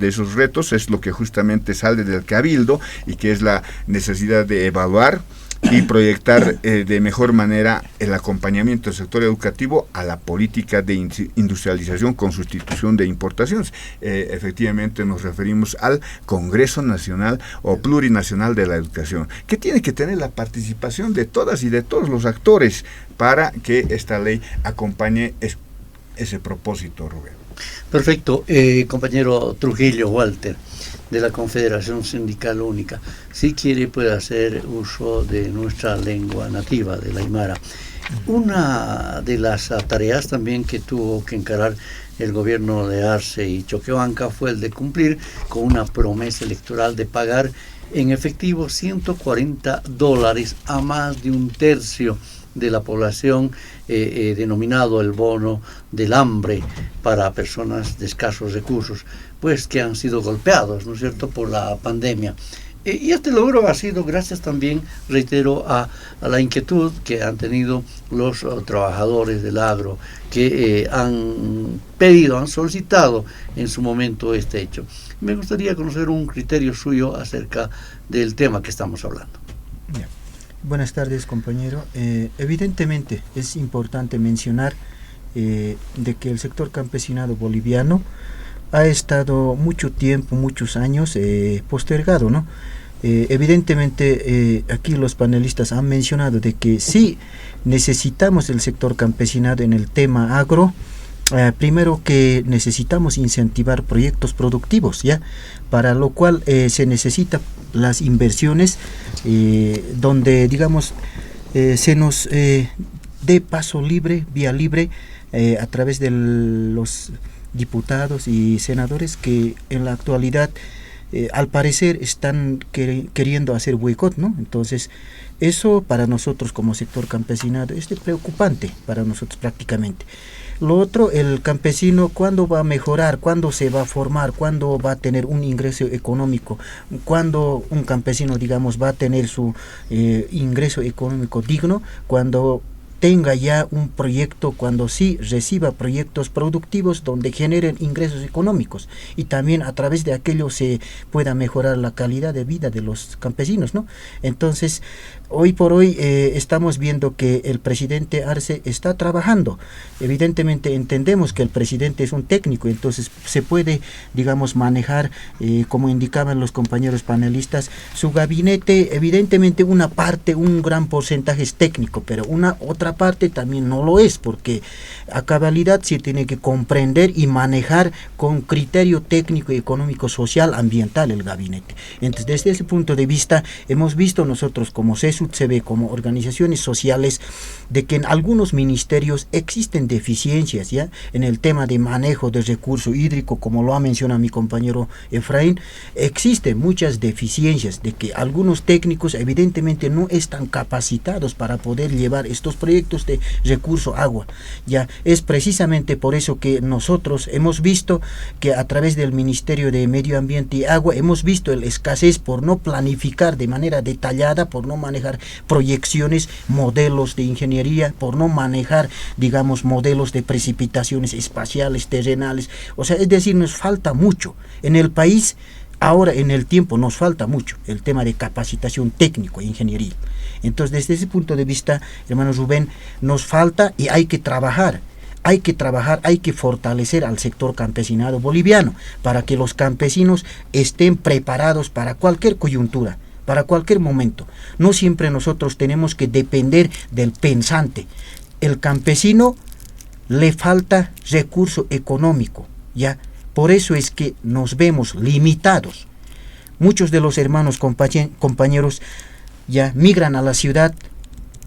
esos retos es lo que justamente sale del Cabildo, y que es la necesidad de evaluar y proyectar de mejor manera el acompañamiento del sector educativo a la política de industrialización con sustitución de importaciones. Efectivamente nos referimos al Congreso Nacional o Plurinacional de la Educación, que tiene que tener la participación de todas y de todos los actores para que esta ley acompañe ese propósito, Rubén. Perfecto. Compañero Trujillo, Walter, de la Confederación Sindical Única, si quiere puede hacer uso de nuestra lengua nativa, de la aymara. Una de las tareas también que tuvo que encarar el gobierno de Arce y Choquehuanca fue el de cumplir con una promesa electoral de pagar en efectivo $140 a más de un tercio de la población, denominado el bono del hambre para personas de escasos recursos, pues que han sido golpeados, ¿no es cierto?, por la pandemia. Y este logro ha sido gracias también, reitero, a la inquietud que han tenido los trabajadores del agro, que han pedido, han solicitado en su momento este hecho. Me gustaría conocer un criterio suyo acerca del tema que estamos hablando. Bien. Buenas tardes, compañero. Evidentemente es importante mencionar de que el sector campesinado boliviano ha estado mucho tiempo, muchos años postergado, ¿no? Evidentemente aquí los panelistas han mencionado de que sí necesitamos el sector campesinado en el tema agro. Primero que necesitamos incentivar proyectos productivos, ¿ya? Para lo cual se necesita las inversiones donde, digamos, se nos dé paso libre, vía libre, a través de los diputados y senadores que en la actualidad al parecer están queriendo hacer boicot, ¿no? Entonces eso para nosotros como sector campesinado es preocupante para nosotros prácticamente. Lo otro, el campesino, ¿cuándo va a mejorar? ¿Cuándo se va a formar? ¿Cuándo va a tener un ingreso económico? ¿Cuándo un campesino, digamos, va a tener su ingreso económico digno? Cuando tenga ya un proyecto, cuando sí reciba proyectos productivos donde generen ingresos económicos y también a través de aquello se pueda mejorar la calidad de vida de los campesinos, ¿no? Entonces, hoy por hoy estamos viendo que el presidente Arce está trabajando. Evidentemente entendemos que el presidente es un técnico, entonces se puede, digamos, manejar, como indicaban los compañeros panelistas, su gabinete, evidentemente una parte, un gran porcentaje es técnico, pero una otra parte también no lo es, porque a cabalidad se tiene que comprender y manejar con criterio técnico, económico, social, ambiental el gabinete. Entonces, desde ese punto de vista, hemos visto nosotros como CESUTCB, como organizaciones sociales, de que en algunos ministerios existen deficiencias, ¿ya? En el tema de manejo de recurso hídrico, como lo ha mencionado mi compañero Efraín, existen muchas deficiencias, de que algunos técnicos evidentemente no están capacitados para poder llevar estos proyectos de recurso agua. Ya es precisamente por eso que nosotros hemos visto que a través del Ministerio de Medio Ambiente y Agua hemos visto la escasez por no planificar de manera detallada, por no manejar proyecciones, modelos de ingeniería, por no manejar, digamos, modelos de precipitaciones espaciales, terrenales. O sea, es decir, nos falta mucho en el país. Ahora en el tiempo nos falta mucho el tema de capacitación técnico e ingeniería. Entonces, desde ese punto de vista, hermano Rubén, nos falta y hay que trabajar, hay que fortalecer al sector campesinado boliviano para que los campesinos estén preparados para cualquier coyuntura, para cualquier momento. No siempre nosotros tenemos que depender del pensante. El campesino le falta recurso económico, ¿ya? Por eso es que nos vemos limitados. Muchos de los hermanos compañeros ya migran a la ciudad.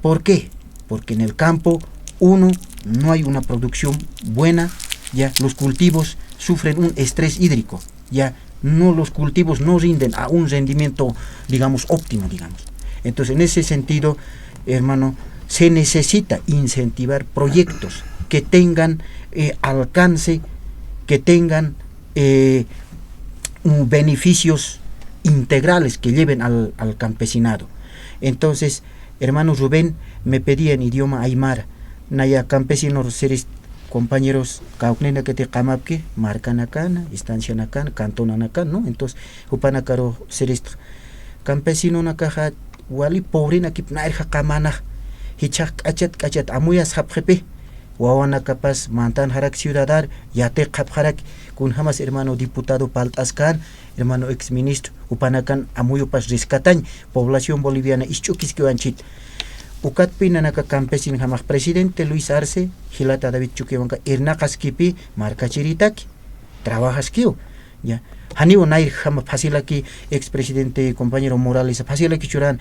¿Por qué? Porque en el campo, uno, no hay una producción buena, ya los cultivos sufren un estrés hídrico, ya no, los cultivos no rinden a un rendimiento, digamos, óptimo, digamos. Entonces, en ese sentido, hermano, se necesita incentivar proyectos que tengan alcance, que tengan beneficios integrales que lleven al campesinado. Entonces, hermano Rubén, me pedía en idioma aymara, naya campesinos, seres compañeros, kauknena que te kamapke, marcanacana, estancianacana, cantonanacana, ¿no? Entonces, upanacaro seres campesino nakaja, wali pobrina kip nairja kamana, hichak achat amuyas japjepe, wawana capaz mantan harak ciudadar, yate kapharak, kun jamas hermano diputado Paltascan, hermano exministro, upanakan amuyo pas rescatañ, población boliviana ischukisquiwanchit. Ukat pinanaka campesin jamas presidente Luis Arce, Gilata David Chuquiwanka, irnakaskipi, marcachiritaki, trabajas kio, ya. Haniwo nair jama fasilaki expresidente compañero Morales, fasilaki churan,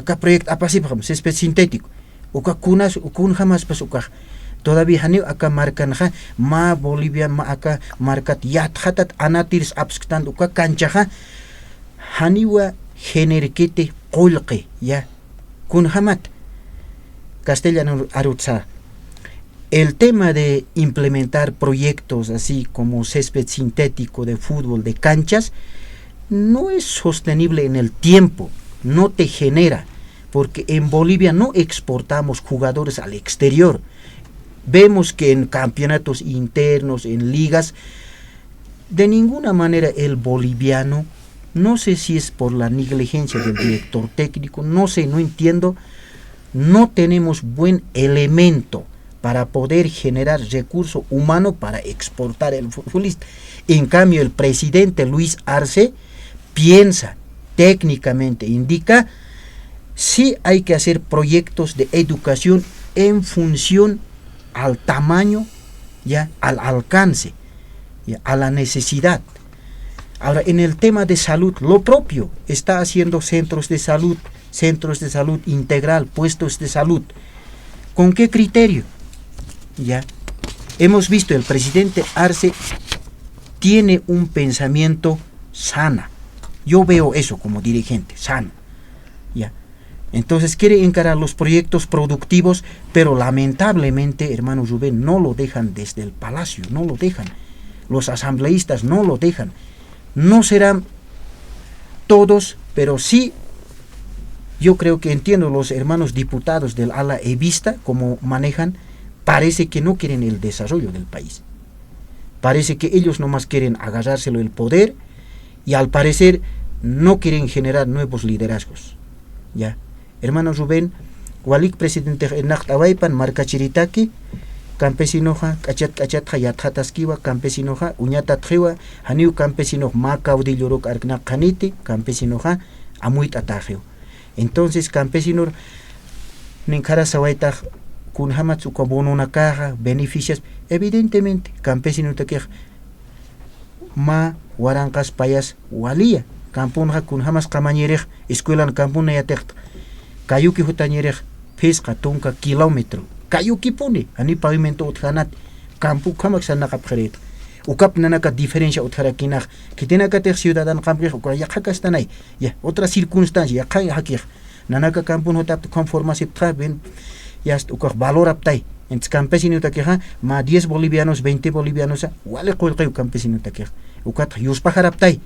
ka proyecto apasip jam, césped sintético, uka kunas, ukun jamas pas uka. Todavía haneu acá marcan ma Bolivia ma acá marcat yat hatat anatirs absktand uka canchaja haniwa generquete qolqe, ya, kun hamat, castellano arutza. El tema de implementar proyectos así como césped sintético de fútbol, de canchas, no es sostenible en el tiempo, no te genera, porque en Bolivia no exportamos jugadores al exterior. Vemos que en campeonatos internos, en ligas, de ninguna manera el boliviano, no sé si es por la negligencia del director técnico, no sé, no entiendo, no tenemos buen elemento para poder generar recurso humano para exportar el futbolista. En cambio, el presidente Luis Arce piensa, técnicamente indica, sí hay que hacer proyectos de educación en función al tamaño, ya, al alcance, ya, a la necesidad. Ahora, en el tema de salud, lo propio, está haciendo centros de salud integral, puestos de salud. ¿Con qué criterio? Ya, hemos visto, el presidente Arce tiene un pensamiento sano. Yo veo eso como dirigente, sano. Ya. Entonces quiere encarar los proyectos productivos, pero lamentablemente, hermano Rubén, no lo dejan desde el palacio, no lo dejan. Los asambleístas no lo dejan. No serán todos, pero sí, yo creo que entiendo los hermanos diputados del ala evista, como manejan, parece que no quieren el desarrollo del país. Parece que ellos nomás quieren agarrárselo el poder y al parecer no quieren generar nuevos liderazgos. ¿Ya? Hermano Rubén, Walik presidente Nachtawaipan, Marca Chiritaki, campesinoja, cachat hayatataskiwa, campesinoja, uñatatjiwa, haniu campesinoja, macaudillorok arknakaniti, campesinoja, amuit atajio. Entonces, campesinor, Ninkara Sawaitaj, kun hamatsu kobono una caja, beneficios, evidentemente, campesino te queja, ma, warankas payas, walía, campunja kun hamas kamañerej, escuelan campuna yatecht, kayuki hutañerej, pesca, tonka, kilómetro, kayuki pone, ani pavimento utjanat, campu kamak sanakapjeret, ukap nanaka diferencia utjarakinaj, que tiene que ter ciudadano camprej, ukayakaka estanay, ya, otra circunstancia, yakay hakij, nanaka campun hotap conformación traben, ya valor aptay. Entonces campesino taqueja, ma 10 bolivianos, 20 bolivianos, wale colqeu campesino taqueja. Ukat yuspajar aptay.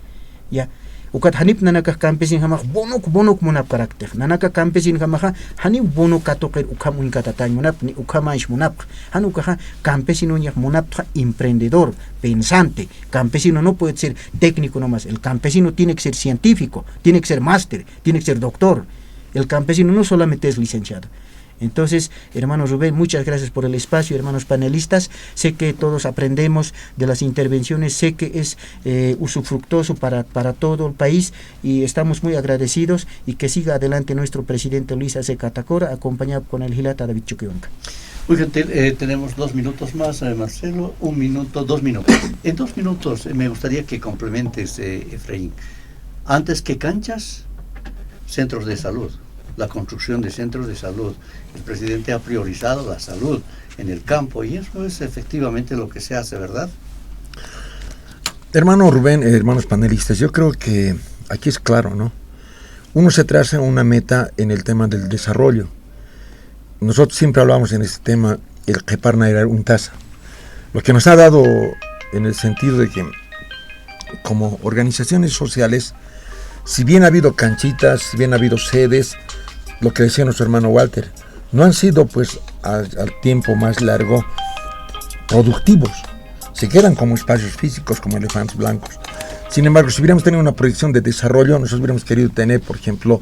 Ya. Ukat hanip nanaka campesino jamaj bonok monap carácter. Nanaka campesino jamaja hanip bonok katoker ukam unkatatañ monap ni ukamaish monap. Hanukaja campesino ñaj monap emprendedor, pensante. Campesino no puede ser técnico nomás. El campesino tiene que ser científico, tiene que ser máster, tiene que ser doctor. El campesino no solamente es licenciado. Entonces, hermano Rubén, muchas gracias por el espacio, hermanos panelistas. Sé que todos aprendemos de las intervenciones, sé que es usufructuoso para todo el país y estamos muy agradecidos y que siga adelante nuestro presidente Luis Arce Catacora, acompañado con el Gilata David Chuquionca. Muy gentil, tenemos 2 minutos más, Marcelo, 1 minuto, 2 minutos. En 2 minutos me gustaría que complementes, Efraín. Antes que canchas, centros de salud. La construcción de centros de salud. El presidente ha priorizado la salud en el campo y eso es efectivamente lo que se hace, ¿verdad? Hermano Rubén, hermanos panelistas, yo creo que aquí es claro, ¿no? Uno se traza una meta en el tema del desarrollo. Nosotros siempre hablamos en este tema, el Jeparna era un tasa. Lo que nos ha dado en el sentido de que como organizaciones sociales, si bien ha habido canchitas, si bien ha habido sedes, lo que decía nuestro hermano Walter, no han sido pues al tiempo más largo productivos, se quedan como espacios físicos, como elefantes blancos. Sin embargo, si hubiéramos tenido una proyección de desarrollo, nosotros hubiéramos querido tener, por ejemplo,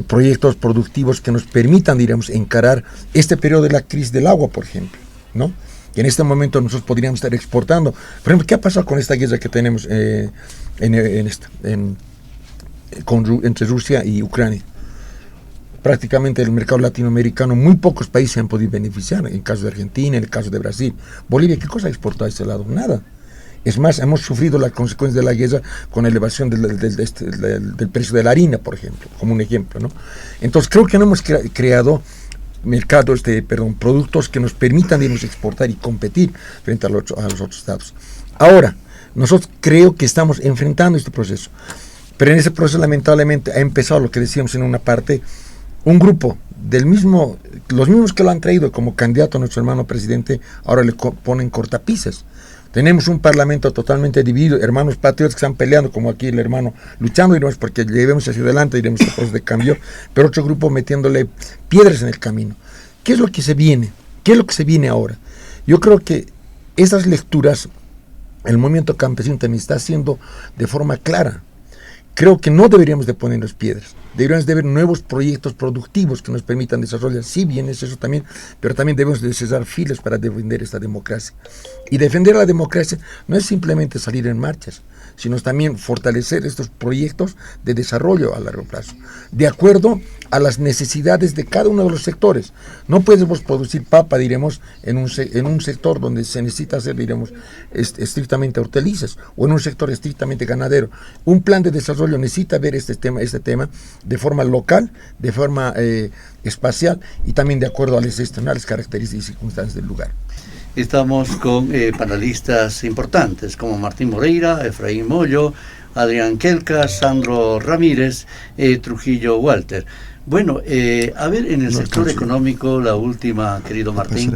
proyectos productivos que nos permitan, diríamos, encarar este periodo de la crisis del agua, por ejemplo, ¿no? Y en este momento nosotros podríamos estar exportando. Por ejemplo, ¿qué ha pasado con esta guerra que tenemos entre Rusia y Ucrania? Prácticamente el mercado latinoamericano, muy pocos países se han podido beneficiar, en el caso de Argentina, en el caso de Brasil. Bolivia, ¿qué cosa ha exportado a este lado? Nada. Es más, hemos sufrido las consecuencias de la guerra con la elevación del precio de la harina, por ejemplo, como un ejemplo, ¿no? Entonces creo que no hemos creado mercados productos que nos permitan, digamos, exportar y competir frente a los otros estados. Ahora, nosotros creo que estamos enfrentando este proceso. Pero en ese proceso lamentablemente ha empezado lo que decíamos en una parte, un grupo los mismos que lo han traído como candidato a nuestro hermano presidente, ahora le ponen cortapisas. Tenemos un parlamento totalmente dividido, hermanos patriotas que están peleando, como aquí el hermano luchando, diremos, porque llevemos hacia adelante, diremos el proceso de cambio, pero otro grupo metiéndole piedras en el camino. ¿Qué es lo que se viene? ¿Qué es lo que se viene ahora? Yo creo que esas lecturas, el movimiento campesino también está haciendo de forma clara. Creo que no deberíamos de ponernos piedras, deberíamos de ver nuevos proyectos productivos que nos permitan desarrollar, sí bien es eso también, pero también debemos de cesar filas para defender esta democracia. Y defender la democracia no es simplemente salir en marchas, sino también fortalecer estos proyectos de desarrollo a largo plazo, de acuerdo a las necesidades de cada uno de los sectores. No podemos producir papa, diremos, en un sector donde se necesita hacer, diremos, estrictamente hortalizas, o en un sector estrictamente ganadero. Un plan de desarrollo necesita ver este tema de forma local, de forma espacial, y también de acuerdo a las externales características y circunstancias del lugar. Estamos con panelistas importantes como Martín Moreira, Efraín Moyo, Adrián Kelka, Sandro Ramírez, Trujillo Walter. Bueno, a ver, en el sector económico, la última, querido Martín,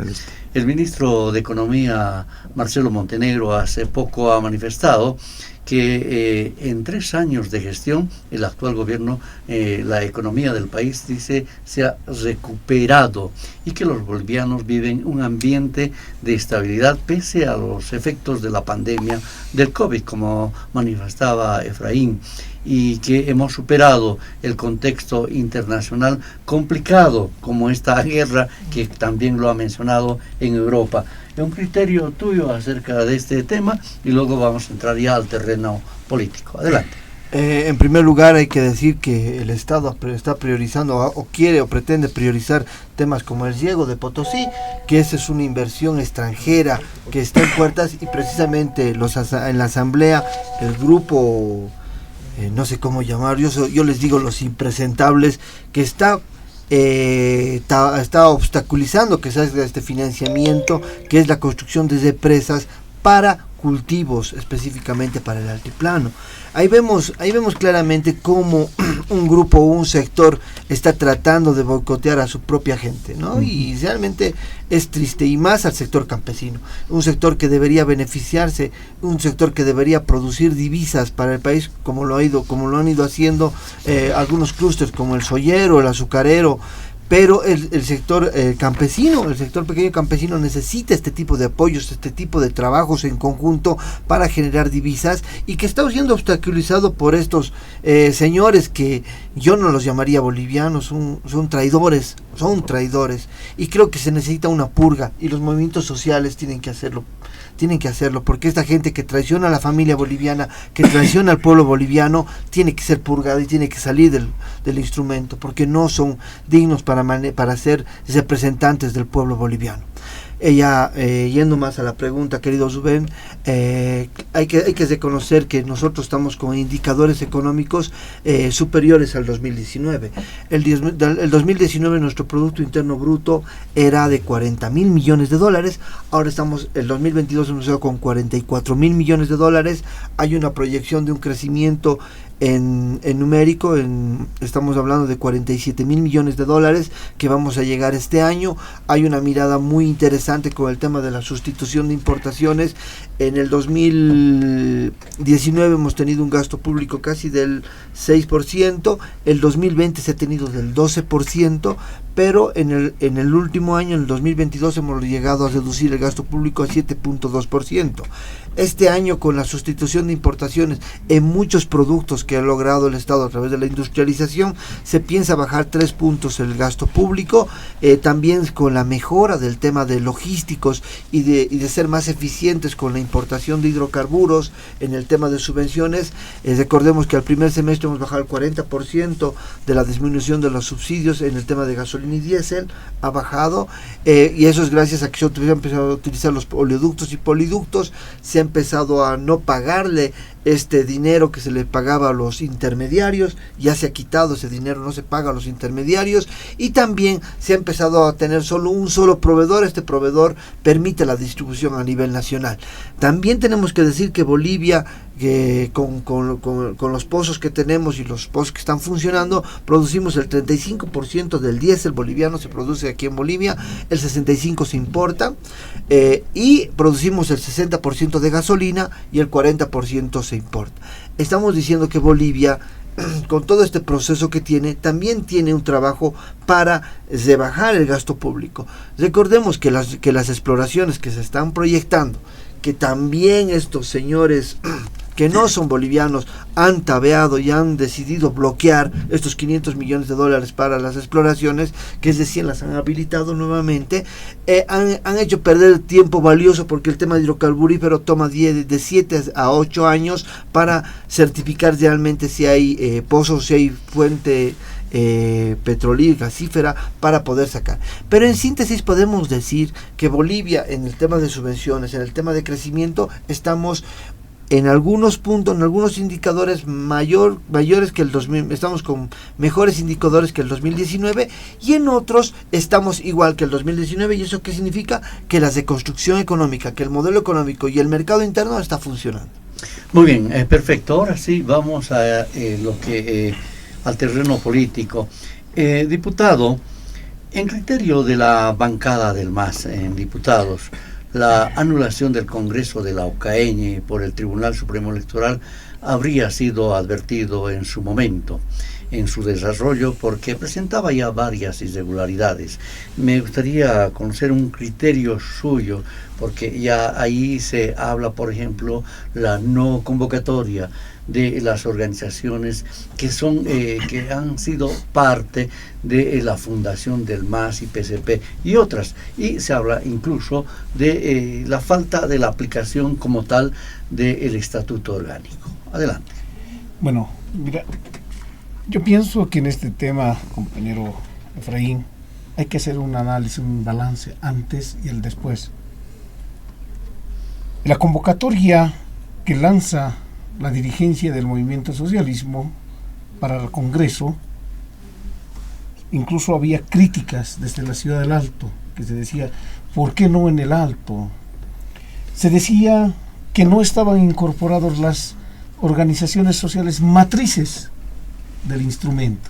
el ministro de Economía, Marcelo Montenegro, hace poco ha manifestado que en 3 años de gestión, el actual gobierno, la economía del país, dice, se ha recuperado y que los bolivianos viven un ambiente de estabilidad pese a los efectos de la pandemia del COVID, como manifestaba Efraín, y que hemos superado el contexto internacional complicado como esta guerra que también lo ha mencionado en Europa. Un criterio tuyo acerca de este tema y luego vamos a entrar ya al terreno político. Adelante. En primer lugar hay que decir que el Estado está priorizando o quiere o pretende priorizar temas como el riego de Potosí, que esa es una inversión extranjera que está en puertas, y precisamente en la asamblea el grupo, no sé cómo llamar, yo les digo los impresentables, que está obstaculizando que se haga este financiamiento, que es la construcción de represas para cultivos, específicamente para el altiplano. Ahí vemos claramente cómo un grupo o un sector está tratando de boicotear a su propia gente, ¿no? Y realmente es triste, y más al sector campesino, un sector que debería beneficiarse, un sector que debería producir divisas para el país, como lo han ido haciendo algunos clústeres como el soyero, el azucarero. Pero el sector campesino, el sector pequeño campesino necesita este tipo de apoyos, este tipo de trabajos en conjunto para generar divisas, y que está siendo obstaculizado por estos señores que yo no los llamaría bolivianos, son traidores, y creo que se necesita una purga, y los movimientos sociales tienen que hacerlo, porque esta gente que traiciona a la familia boliviana, que traiciona al pueblo boliviano, tiene que ser purgada y tiene que salir del instrumento, porque no son dignos para ser representantes del pueblo boliviano. Yendo más a la pregunta, querido Rubén, hay que reconocer que nosotros estamos con indicadores económicos superiores al 2019. El 2019 nuestro Producto Interno Bruto era de 40,000 millones de dólares, ahora el 2022 hemos quedado con 44,000 millones de dólares. Hay una proyección de un crecimiento en numérico, estamos hablando de 47,000 millones de dólares que vamos a llegar este año. Hay una mirada muy interesante con el tema de la sustitución de importaciones. En el 2019 hemos tenido un gasto público casi del 6%, el 2020 se ha tenido del 12%, pero en el último año, en el 2022, hemos llegado a reducir el gasto público a 7.2%. Este año, con la sustitución de importaciones en muchos productos que ha logrado el Estado a través de la industrialización, se piensa bajar 3 puntos el gasto público, también con la mejora del tema de logísticos y de ser más eficientes con la importación de hidrocarburos. En el tema de subvenciones, recordemos que al primer semestre hemos bajado el 40% de la disminución de los subsidios en el tema de gasolina y diésel, ha bajado, y eso es gracias a que se han empezado a utilizar los oleoductos y poliductos, se ha empezado a no pagarle este dinero que se le pagaba a los intermediarios, ya se ha quitado ese dinero, no se paga a los intermediarios, y también se ha empezado a tener solo un solo proveedor. Este proveedor permite la distribución a nivel nacional. También tenemos que decir que Bolivia, que con los pozos que tenemos y los pozos que están funcionando, producimos el 35% del diésel boliviano se produce aquí en Bolivia, el 65% se importa, y producimos el 60% de gasolina y el 40% se importa. Estamos diciendo que Bolivia, con todo este proceso que tiene, también tiene un trabajo para rebajar el gasto público. Recordemos que las exploraciones que se están proyectando, que también estos señores que no son bolivianos han tabeado y han decidido bloquear estos 500 millones de dólares para las exploraciones, que es decir, las han habilitado nuevamente, han hecho perder tiempo valioso, porque el tema de hidrocarburífero toma de 7 a 8 años para certificar realmente si hay pozos, si hay fuente petrolera y gasífera para poder sacar. Pero en síntesis podemos decir que Bolivia, en el tema de subvenciones, en el tema de crecimiento, estamos en algunos puntos, en algunos indicadores mayores que el 2000, estamos con mejores indicadores que el 2019, y en otros estamos igual que el 2019. ¿Y eso qué significa? Que la reconstrucción económica, que el modelo económico y el mercado interno está funcionando. Muy bien, perfecto. Ahora sí vamos a al terreno político. Diputado, en criterio de la bancada del MAS en diputados, la anulación del Congreso de la OCAEñe por el Tribunal Supremo Electoral habría sido advertido en su momento, en su desarrollo, porque presentaba ya varias irregularidades. Me gustaría conocer un criterio suyo, porque ya ahí se habla, por ejemplo, la no convocatoria de las organizaciones que han sido parte de la fundación del MAS y PCP y otras, y se habla incluso de la falta de la aplicación como tal del estatuto orgánico. Adelante. Bueno, mira, yo pienso que en este tema, compañero Efraín, hay que hacer un análisis, un balance antes y el después. La convocatoria que lanza la dirigencia del movimiento socialismo para el Congreso, incluso había críticas desde la ciudad del Alto, que se decía, ¿por qué no en el Alto? Se decía que no estaban incorporadas las organizaciones sociales matrices del instrumento.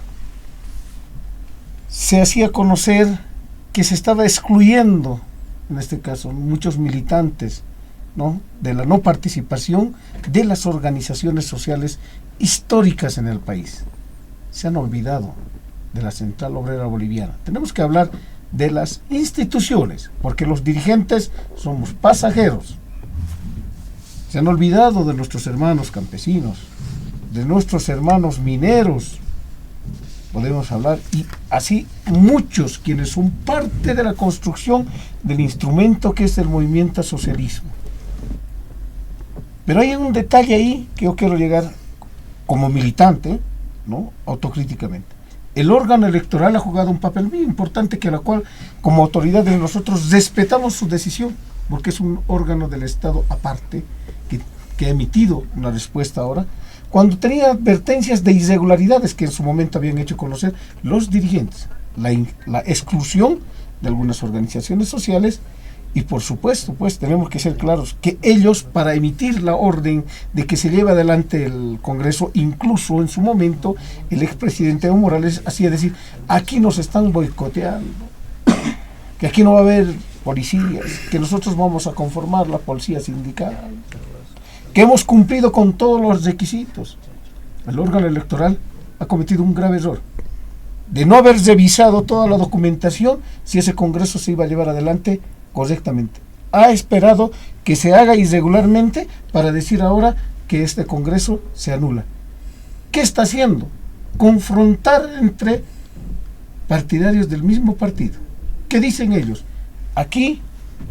Se hacía conocer que se estaba excluyendo, en este caso, muchos militantes, ¿no?, de la no participación de las organizaciones sociales históricas en el país. Se han olvidado de la Central Obrera Boliviana. Tenemos que hablar de las instituciones, porque los dirigentes somos pasajeros. Se han olvidado de nuestros hermanos campesinos, de nuestros hermanos mineros. Podemos hablar, y así muchos quienes son parte de la construcción del instrumento que es el movimiento socialismo. Pero hay un detalle ahí que yo quiero llegar como militante, ¿no?, autocríticamente. El órgano electoral ha jugado un papel muy importante, que a la cual como autoridades nosotros respetamos su decisión, porque es un órgano del Estado aparte que ha emitido una respuesta ahora, cuando tenía advertencias de irregularidades que en su momento habían hecho conocer los dirigentes, la exclusión de algunas organizaciones sociales. Y por supuesto, pues tenemos que ser claros que ellos, para emitir la orden de que se lleve adelante el Congreso, incluso en su momento el expresidente Evo Morales hacía decir, aquí nos están boicoteando, que aquí no va a haber policías, que nosotros vamos a conformar la policía sindical, que hemos cumplido con todos los requisitos. El órgano electoral ha cometido un grave error de no haber revisado toda la documentación si ese Congreso se iba a llevar adelante correctamente. Ha esperado que se haga irregularmente para decir ahora que este Congreso se anula. ¿Qué está haciendo? Confrontar entre partidarios del mismo partido. ¿Qué dicen ellos? Aquí,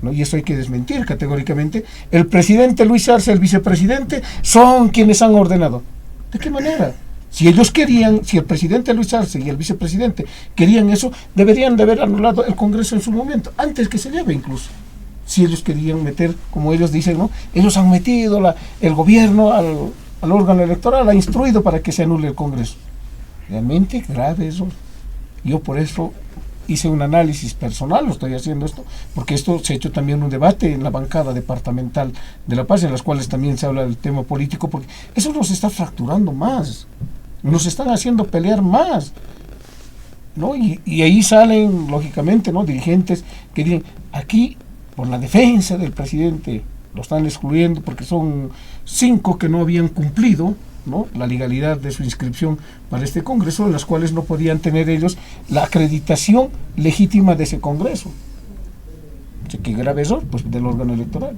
¿no?, y eso hay que desmentir categóricamente, el presidente Luis Arce, el vicepresidente, son quienes han ordenado. ¿De qué manera? Si ellos querían, si el presidente Luis Arce y el vicepresidente querían eso, deberían de haber anulado el Congreso en su momento, antes que se lleve incluso. Si ellos querían meter, como ellos dicen, ¿no?, ellos han metido el gobierno al órgano electoral, ha instruido para que se anule el Congreso. Realmente grave eso. Yo por eso hice un análisis personal, lo estoy haciendo esto, porque esto se ha hecho también un debate en la bancada departamental de La Paz, en las cuales también se habla del tema político, porque eso nos está fracturando más, nos están haciendo pelear más, ¿no? Y ahí salen, lógicamente, ¿no?, dirigentes que dicen, aquí, por la defensa del presidente, lo están excluyendo porque son 5 que no habían cumplido, ¿no?, la legalidad de su inscripción para este Congreso, en las cuales no podían tener ellos la acreditación legítima de ese Congreso. O sea, qué grave error, pues, del órgano electoral.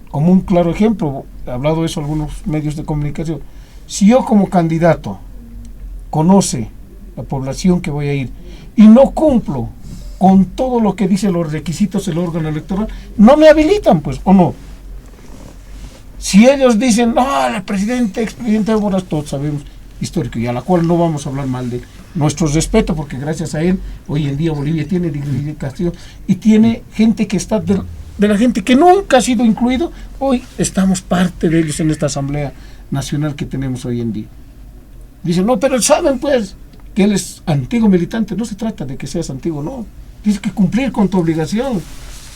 Como un claro ejemplo, he hablado de eso en algunos medios de comunicación, si yo como candidato conoce la población que voy a ir y no cumplo con todo lo que dice los requisitos del órgano electoral, no me habilitan, pues, ¿o no? Si ellos dicen, no, el expresidente Evo, todos sabemos, histórico, y a la cual no vamos a hablar mal de nuestro respeto, porque gracias a él, hoy en día Bolivia tiene dignificación y tiene gente que está de la gente que nunca ha sido incluido, hoy estamos parte de ellos en esta Asamblea Nacional que tenemos hoy en día. Dicen, no, pero saben pues que él es antiguo militante, no se trata de que seas antiguo, no, tienes que cumplir con tu obligación.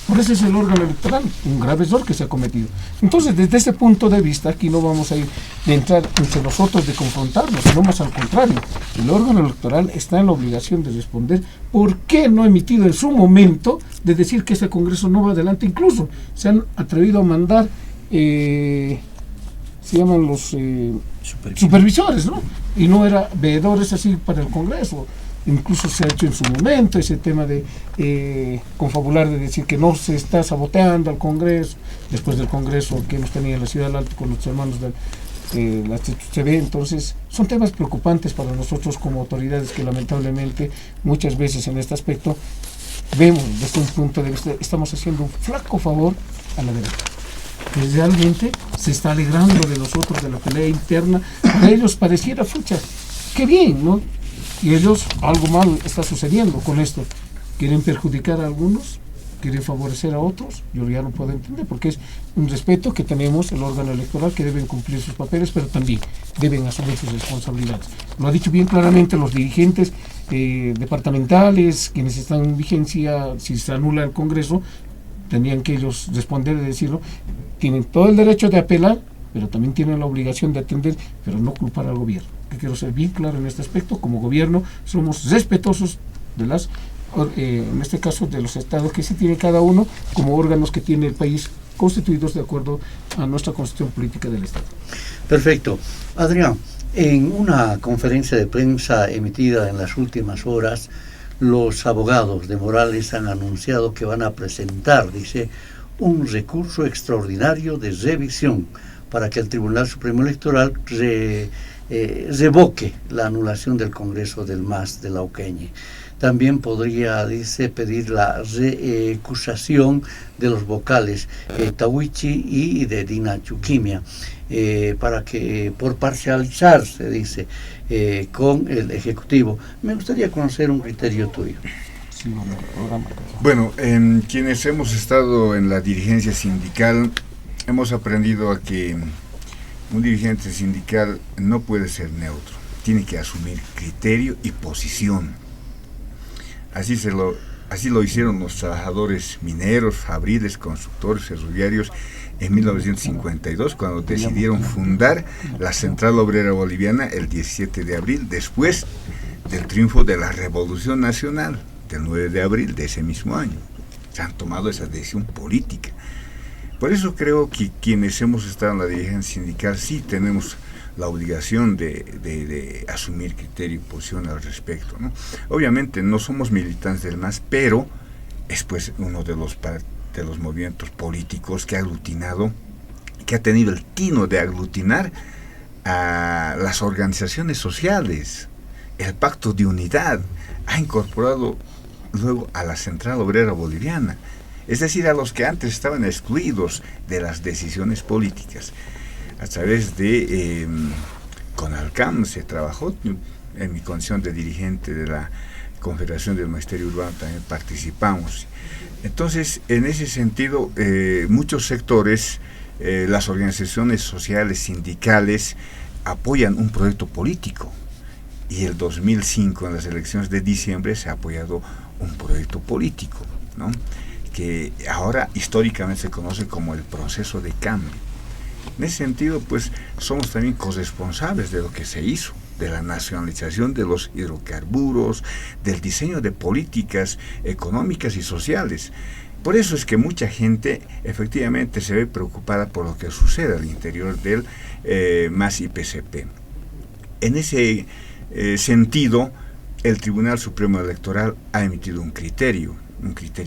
Por eso es el órgano electoral, un grave error que se ha cometido. Entonces, desde ese punto de vista, aquí no vamos a ir de entrar entre nosotros de confrontarnos, sino más al contrario. El órgano electoral está en la obligación de responder por qué no ha emitido en su momento de decir que ese Congreso no va adelante. Incluso se han atrevido a mandar, se llaman los supervisores, ¿no? Y no era veedores así para el Congreso. Incluso se ha hecho en su momento ese tema de confabular, de decir que no se está saboteando al Congreso, después del Congreso que hemos tenido en la Ciudad del Alto con los hermanos de la TTCB. Entonces son temas preocupantes para nosotros como autoridades, que lamentablemente muchas veces en este aspecto vemos desde un punto de vista, estamos haciendo un flaco favor a la derecha, que realmente se está alegrando de nosotros, de la pelea interna. A ellos pareciera, fucha, qué bien, ¿no? Y ellos, algo mal está sucediendo con esto. Quieren perjudicar a algunos, quieren favorecer a otros. Yo ya no puedo entender, porque es un respeto que tenemos el órgano electoral, que deben cumplir sus papeles, pero también deben asumir sus responsabilidades. Lo ha dicho bien claramente los dirigentes departamentales, quienes están en vigencia. Si se anula el Congreso, tendrían que ellos responder y decirlo. Tienen todo el derecho de apelar, pero también tienen la obligación de atender, pero no culpar al gobierno. Que quiero ser bien claro en este aspecto. Como gobierno somos respetuosos de las, en este caso, de los estados que sí tiene cada uno, como órganos que tiene el país, constituidos de acuerdo a nuestra constitución política del Estado. Perfecto. Adrián, en una conferencia de prensa emitida en las últimas horas, los abogados de Morales han anunciado que van a presentar, dice, un recurso extraordinario de revisión para que el Tribunal Supremo Electoral revoque la anulación del Congreso del MAS de Lauqueñe. También podría, dice, pedir la recusación de los vocales Tawichi y de Dina Chuquimia, para que, por parcializarse, dice, con el Ejecutivo. Me gustaría conocer un criterio tuyo. Bueno, quienes hemos estado en la dirigencia sindical, hemos aprendido a que un dirigente sindical no puede ser neutro, tiene que asumir criterio y posición. Así lo hicieron los trabajadores mineros, fabriles, constructores, ferroviarios en 1952, cuando decidieron fundar la Central Obrera Boliviana el 17 de abril, después del triunfo de la Revolución Nacional, del 9 de abril de ese mismo año. Se han tomado esa decisión política. Por eso creo que quienes hemos estado en la dirigencia sindical sí tenemos la obligación de asumir criterio y posición al respecto, ¿no? Obviamente no somos militantes del MAS, pero es pues uno de los movimientos políticos que ha aglutinado, que ha tenido el tino de aglutinar a las organizaciones sociales. El Pacto de Unidad ha incorporado luego a la Central Obrera Boliviana, es decir, a los que antes estaban excluidos de las decisiones políticas. A través de CONALCAM se trabajó, en mi condición de dirigente de la Confederación del Magisterio Urbano también participamos. Entonces, en ese sentido, muchos sectores, las organizaciones sociales, sindicales, apoyan un proyecto político. y el 2005 en las elecciones de diciembre se ha apoyado un proyecto político, ¿no?, que ahora históricamente se conoce como el proceso de cambio. En ese sentido, pues, somos también corresponsables de lo que se hizo, de la nacionalización de los hidrocarburos, del diseño de políticas económicas y sociales. Por eso es que mucha gente efectivamente se ve preocupada por lo que sucede al interior del MAS IPCP. En ese sentido, el Tribunal Supremo Electoral ha emitido un criterio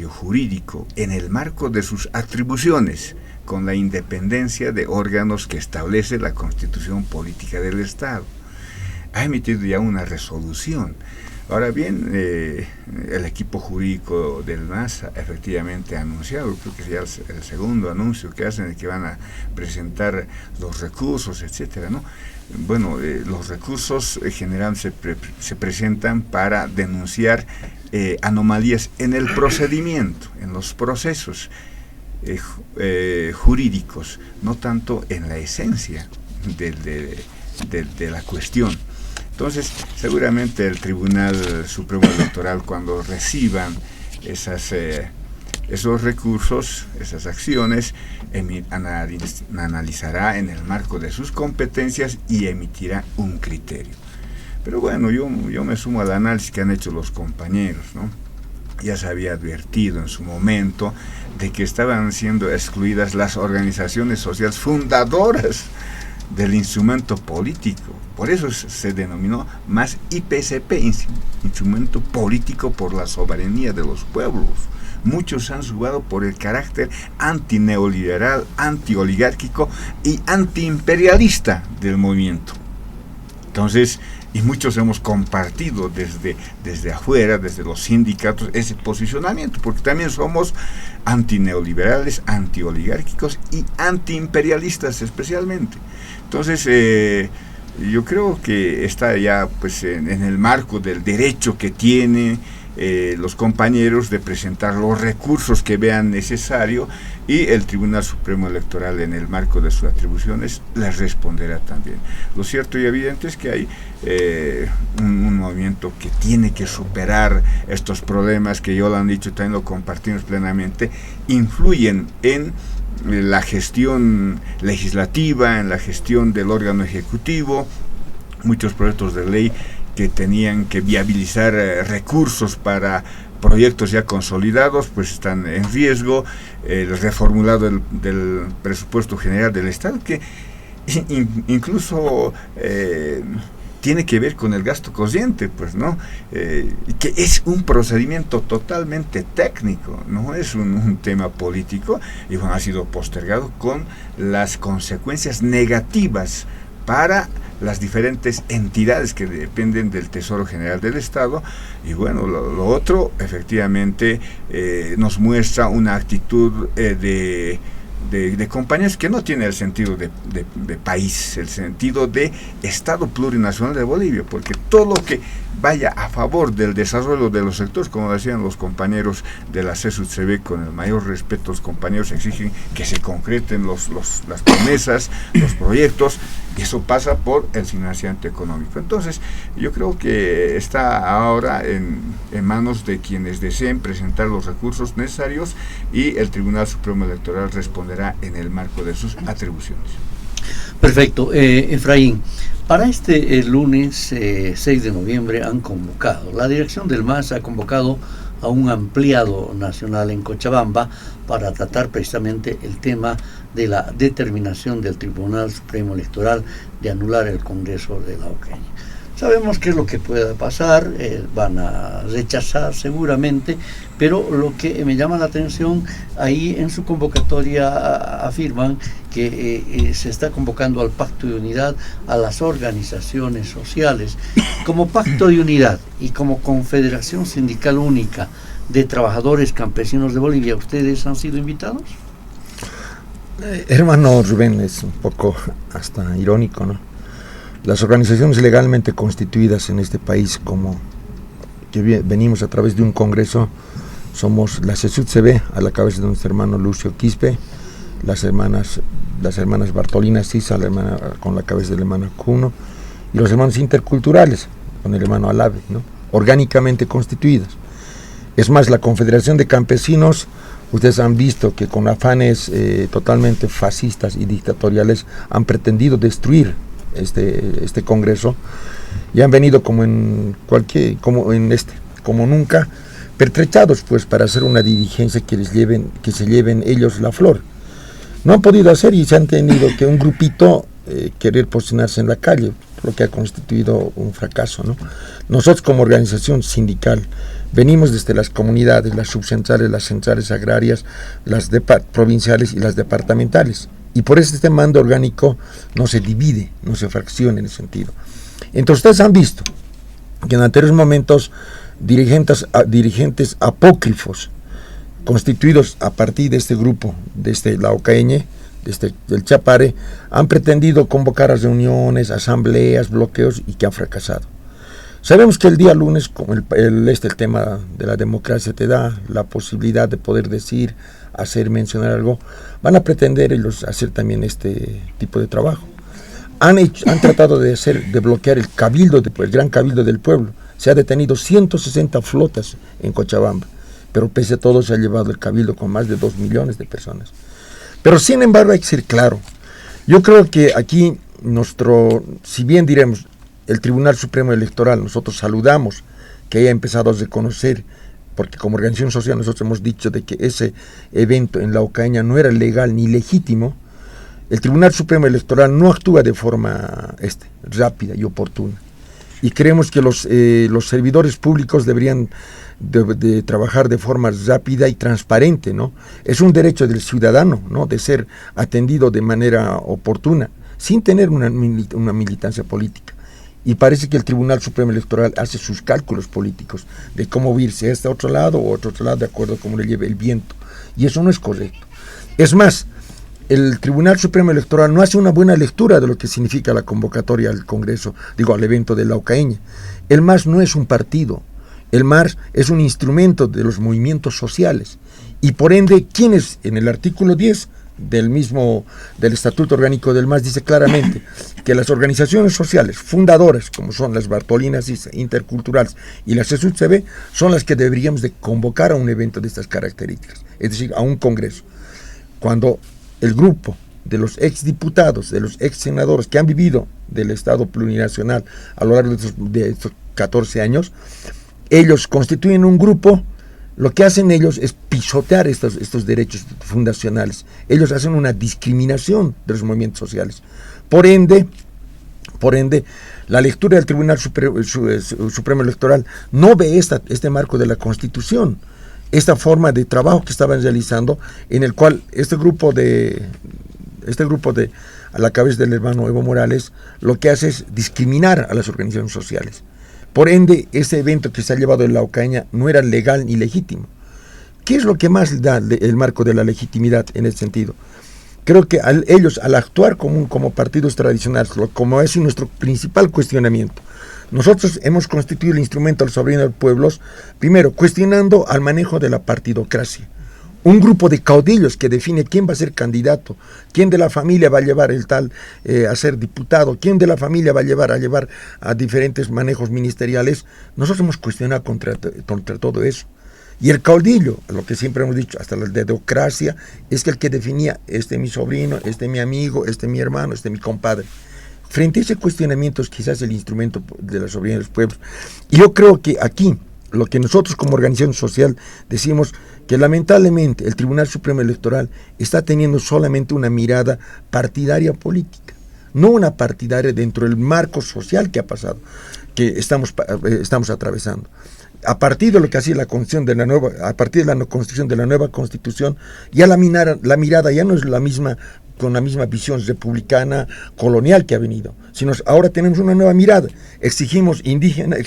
jurídico en el marco de sus atribuciones, con la independencia de órganos que establece la Constitución Política del Estado. Ha emitido ya una resolución. Ahora bien, el equipo jurídico del MAS efectivamente ha anunciado, creo que ya el segundo anuncio que hacen, de que van a presentar los recursos, etcétera, ¿no? Bueno, los recursos generalmente se presentan para denunciar anomalías en el procedimiento, en los procesos jurídicos, no tanto en la esencia de la cuestión. Entonces, seguramente el Tribunal Supremo Electoral, cuando reciban esos recursos, esas acciones, analizará en el marco de sus competencias y emitirá un criterio. Pero bueno, yo me sumo al análisis que han hecho los compañeros, ¿no? Ya se había advertido en su momento de que estaban siendo excluidas las organizaciones sociales fundadoras del instrumento político. Por eso se denominó MAS IPCP, instrumento político por la soberanía de los pueblos. Muchos han sugado por el carácter antineoliberal, antioligárquico y antiimperialista del movimiento. Entonces, y muchos hemos compartido desde afuera, desde los sindicatos, ese posicionamiento, porque también somos antineoliberales, antioligárquicos y antiimperialistas especialmente. Entonces, yo creo que está ya pues en el marco del derecho que tienen los compañeros de presentar los recursos que vean necesario, y el Tribunal Supremo Electoral, en el marco de sus atribuciones, les responderá también. Lo cierto y evidente es que hay un movimiento que tiene que superar estos problemas que ya lo han dicho, también lo compartimos plenamente, influyen en la gestión legislativa, en la gestión del órgano ejecutivo. Muchos proyectos de ley que tenían que viabilizar recursos para proyectos ya consolidados, pues están en riesgo. El reformulado del presupuesto general del Estado, que incluso tiene que ver con el gasto corriente, pues, ¿no? Que es un procedimiento totalmente técnico, no es un tema político, y bueno, ha sido postergado con las consecuencias negativas para las diferentes entidades que dependen del Tesoro General del Estado. Y bueno, lo otro efectivamente nos muestra una actitud de compañías que no tiene el sentido de país, el sentido de Estado plurinacional de Bolivia, porque todo lo que vaya a favor del desarrollo de los sectores, como decían los compañeros de la CSUCB, con el mayor respeto, los compañeros exigen que se concreten las promesas, los proyectos, y eso pasa por el financiamiento económico. Entonces, yo creo que está ahora en manos de quienes deseen presentar los recursos necesarios, y el Tribunal Supremo Electoral responderá en el marco de sus atribuciones. Perfecto. Efraín, para este lunes 6 de noviembre han convocado, la dirección del MAS ha convocado a un ampliado nacional en Cochabamba para tratar precisamente el tema de la determinación del Tribunal Supremo Electoral de anular el Congreso de la Oqueña. Sabemos qué es lo que pueda pasar, van a rechazar seguramente, pero lo que me llama la atención, ahí en su convocatoria afirman que se está convocando al Pacto de Unidad a las organizaciones sociales. Como Pacto de Unidad y como Confederación Sindical Única de Trabajadores Campesinos de Bolivia, ¿ustedes han sido invitados? Hermano Rubén, es un poco hasta irónico, ¿no? Las organizaciones legalmente constituidas en este país, como que venimos a través de un congreso, somos la CSUCB, a la cabeza de nuestro hermano Lucio Quispe, las hermanas Bartolina Sisa, con la cabeza de la hermana Cuno, y los hermanos interculturales, con el hermano Alave, ¿no? Orgánicamente constituidas. Es más, la Confederación de Campesinos, ustedes han visto que con afanes totalmente fascistas y dictatoriales han pretendido destruir este Congreso, y han venido como nunca pertrechados pues para hacer una dirigencia que se lleven ellos la flor. No han podido hacer y se han tenido que un grupito querer posicionarse en la calle, lo que ha constituido un fracaso, ¿no? Nosotros como organización sindical venimos desde las comunidades, las subcentrales, las centrales agrarias, las provinciales y las departamentales, y por eso este mando orgánico no se divide, no se fracciona en ese sentido. Entonces ustedes han visto que en anteriores momentos dirigentes apócrifos constituidos a partir de este grupo, de este Laucaeñe, del Chapare, han pretendido convocar a reuniones, asambleas, bloqueos y que han fracasado. Sabemos que el día lunes, como el tema de la democracia te da la posibilidad de poder decir, hacer, mencionar algo, van a pretender ellos hacer también este tipo de trabajo. Han tratado de bloquear el cabildo, el gran cabildo del pueblo. Se ha detenido 160 flotas en Cochabamba, pero pese a todo se ha llevado el cabildo con más de 2 millones de personas. Pero sin embargo hay que ser claro. Yo creo que aquí si bien diremos, el Tribunal Supremo Electoral, nosotros saludamos que haya empezado a reconocer, porque como organización social nosotros hemos dicho de que ese evento en la Ocaña no era legal ni legítimo. El Tribunal Supremo Electoral no actúa de forma rápida y oportuna. Y creemos que los servidores públicos deberían de trabajar de forma rápida y transparente, ¿no? Es un derecho del ciudadano, ¿no?, de ser atendido de manera oportuna, sin tener una militancia política. Y parece que el Tribunal Supremo Electoral hace sus cálculos políticos de cómo irse a este otro lado o otro lado de acuerdo a cómo le lleve el viento. Y eso no es correcto. Es más, el Tribunal Supremo Electoral no hace una buena lectura de lo que significa la convocatoria al Congreso, al evento de la Ocaña. El MAS no es un partido, el MAS es un instrumento de los movimientos sociales. Y por ende, ¿quiénes? En el artículo 10 del Estatuto Orgánico del MAS dice claramente que las organizaciones sociales fundadoras, como son las Bartolinas Interculturales y las SUCB, son las que deberíamos de convocar a un evento de estas características, es decir, a un congreso. Cuando el grupo de los exdiputados, de los exsenadores que han vivido del Estado plurinacional a lo largo de estos 14 años, ellos constituyen un grupo. Lo que hacen ellos es pisotear estos derechos fundacionales. Ellos hacen una discriminación de los movimientos sociales. Por ende, la lectura del Tribunal Supremo Electoral no ve este marco de la Constitución, esta forma de trabajo que estaban realizando, en el cual este grupo a la cabeza del hermano Evo Morales, lo que hace es discriminar a las organizaciones sociales. Por ende, ese evento que se ha llevado en la Ocaña no era legal ni legítimo. ¿Qué es lo que más da el marco de la legitimidad en ese sentido? Creo que ellos, al actuar como partidos tradicionales, como es nuestro principal cuestionamiento, nosotros hemos constituido el instrumento al soberano de pueblos, primero, cuestionando al manejo de la partidocracia. Un grupo de caudillos que define quién va a ser candidato, quién de la familia va a llevar a ser diputado, quién de la familia va a llevar a diferentes manejos ministeriales. Nosotros hemos cuestionado contra todo eso. Y el caudillo, lo que siempre hemos dicho, hasta la dedocracia, es que el que definía, mi sobrino, mi amigo, mi hermano, mi compadre. Frente a ese cuestionamiento es quizás el instrumento de la soberanía de los pueblos. Y yo creo que aquí, lo que nosotros como organización social decimos, que lamentablemente el Tribunal Supremo Electoral está teniendo solamente una mirada partidaria política, no una partidaria dentro del marco social que ha pasado, que estamos atravesando. A partir de lo que hacía a partir de la construcción de la nueva Constitución, ya la mirada ya no es la misma, con la misma visión republicana colonial que ha venido, sino ahora tenemos una nueva mirada. Existimos indígenas,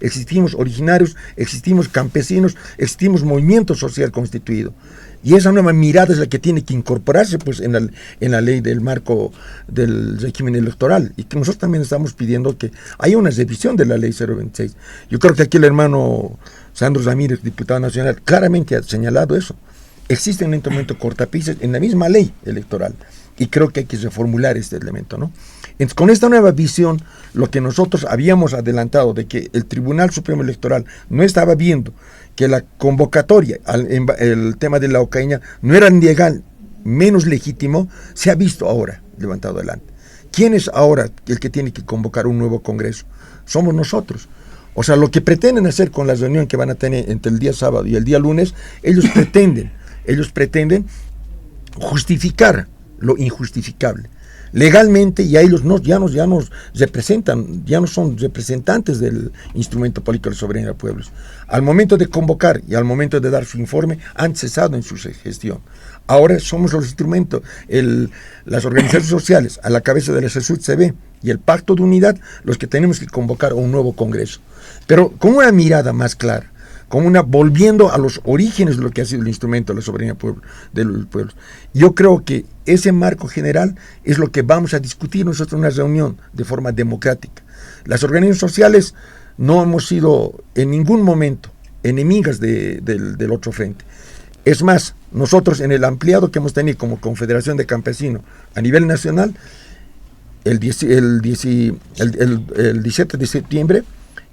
existimos originarios, existimos campesinos, existimos movimiento social constituido. Y esa nueva mirada es la que tiene que incorporarse pues en la ley del marco del régimen electoral, y que nosotros también estamos pidiendo que haya una revisión de la ley 026. Yo creo que aquí el hermano Sandro Ramírez, diputado nacional, claramente ha señalado eso. Existe un instrumento cortapisas en la misma ley electoral, y creo que hay que reformular este elemento, ¿no? Entonces, con esta nueva visión, lo que nosotros habíamos adelantado de que el Tribunal Supremo Electoral no estaba viendo que la convocatoria, el tema de la Ocaña, no era legal, menos legítimo, se ha visto ahora levantado adelante. ¿Quién es ahora el que tiene que convocar un nuevo Congreso? Somos nosotros. O sea, lo que pretenden hacer con la reunión que van a tener entre el día sábado y el día lunes, ellos pretenden justificar lo injustificable. Legalmente ya ellos ya nos representan, ya no son representantes del instrumento político de soberanía de pueblos. Al momento de convocar y al momento de dar su informe, han cesado en su gestión. Ahora somos los instrumentos, las organizaciones sociales, a la cabeza de la CSUD-CB y el Pacto de Unidad, los que tenemos que convocar a un nuevo Congreso. Pero con una mirada más clara, volviendo a los orígenes de lo que ha sido el instrumento de la soberanía de los pueblos. Yo creo que ese marco general es lo que vamos a discutir nosotros en una reunión de forma democrática. Las organizaciones sociales no hemos sido en ningún momento enemigas del otro frente. Es más, nosotros en el ampliado que hemos tenido como Confederación de Campesinos a nivel nacional, el 17 de septiembre,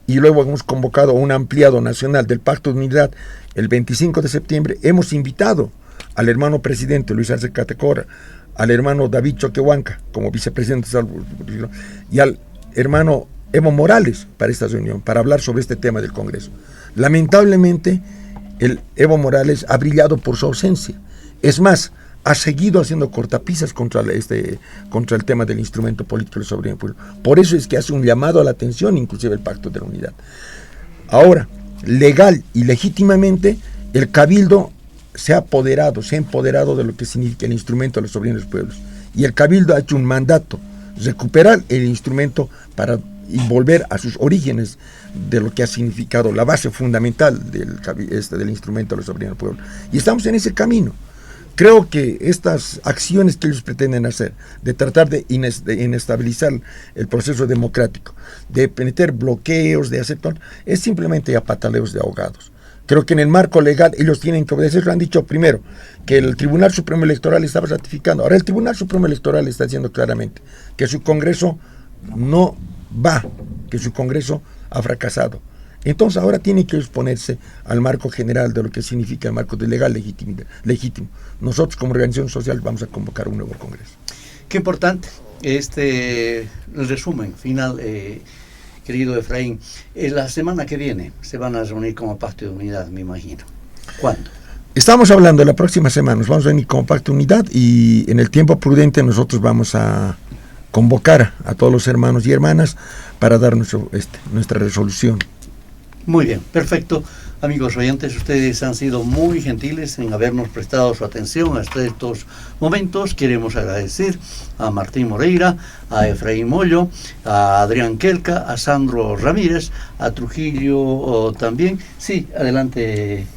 y luego hemos convocado un ampliado nacional del Pacto de Unidad el 25 de septiembre, hemos invitado al hermano presidente Luis Arce Catacora, al hermano David Choquehuanca como vicepresidente y al hermano Evo Morales para esta reunión, para hablar sobre este tema del Congreso. Lamentablemente, el Evo Morales ha brillado por su ausencia. Es más, ha seguido haciendo cortapisas contra el tema del instrumento político de soberanía del pueblo. Por eso es que hace un llamado a la atención, inclusive el Pacto de la Unidad. Ahora, legal y legítimamente, el Cabildo se ha empoderado de lo que significa el instrumento de la soberanía de los pueblos. Y el Cabildo ha hecho un mandato, recuperar el instrumento para volver a sus orígenes de lo que ha significado la base fundamental del instrumento de la soberanía del pueblo. Y estamos en ese camino. Creo que estas acciones que ellos pretenden hacer, de tratar de inestabilizar el proceso democrático, de meter bloqueos, de hacer todo, es simplemente a pataleos de ahogados. Creo que en el marco legal ellos tienen que obedecer. Lo han dicho primero, que el Tribunal Supremo Electoral estaba ratificando. Ahora el Tribunal Supremo Electoral está diciendo claramente que su Congreso no va, que su Congreso ha fracasado. Entonces ahora tiene que exponerse al marco general de lo que significa el marco de legal legítimo. Nosotros como organización social vamos a convocar un nuevo Congreso. Qué importante el resumen final, querido Efraín. La semana que viene se van a reunir como Pacto de Unidad, me imagino. ¿Cuándo? Estamos hablando la próxima semana, nos vamos a reunir como Pacto de Unidad y en el tiempo prudente nosotros vamos a convocar a todos los hermanos y hermanas para dar nuestra resolución. Muy bien, perfecto. Amigos oyentes, ustedes han sido muy gentiles en habernos prestado su atención hasta estos momentos. Queremos agradecer a Martín Moreira, a Efraín Mollo, a Adrián Kelka, a Sandro Ramírez, a Trujillo también. Sí, adelante.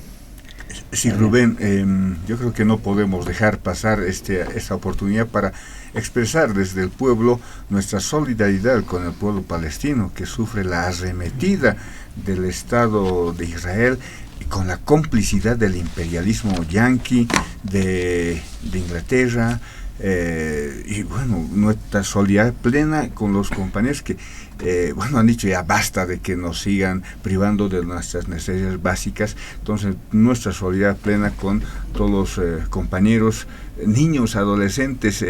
Sí, Rubén, yo creo que no podemos dejar pasar esta oportunidad para expresar desde el pueblo nuestra solidaridad con el pueblo palestino que sufre la arremetida del Estado de Israel y con la complicidad del imperialismo yanqui de Inglaterra, y bueno, nuestra solidaridad plena con los compañeros que han dicho ya basta de que nos sigan privando de nuestras necesidades básicas. Entonces nuestra solidaridad plena con todos los compañeros, niños, adolescentes,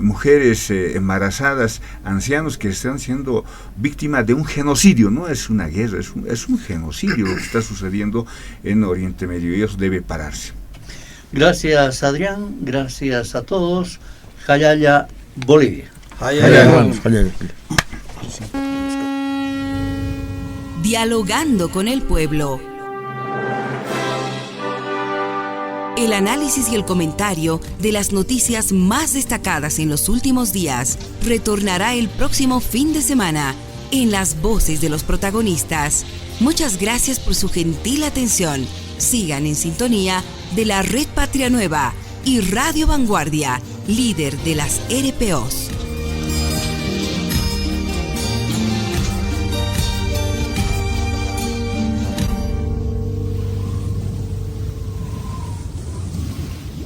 mujeres embarazadas, ancianos que están siendo víctimas de un genocidio. No es una guerra, es un genocidio lo que está sucediendo en Oriente Medio y eso debe pararse. Gracias, Adrián, gracias a todos. Jayaya, Bolivia. Dialogando con el pueblo. El análisis y el comentario de las noticias más destacadas en los últimos días retornará el próximo fin de semana en las voces de los protagonistas. Muchas gracias por su gentil atención. Sigan en sintonía de la Red Patria Nueva y Radio Vanguardia, líder de las RPOs.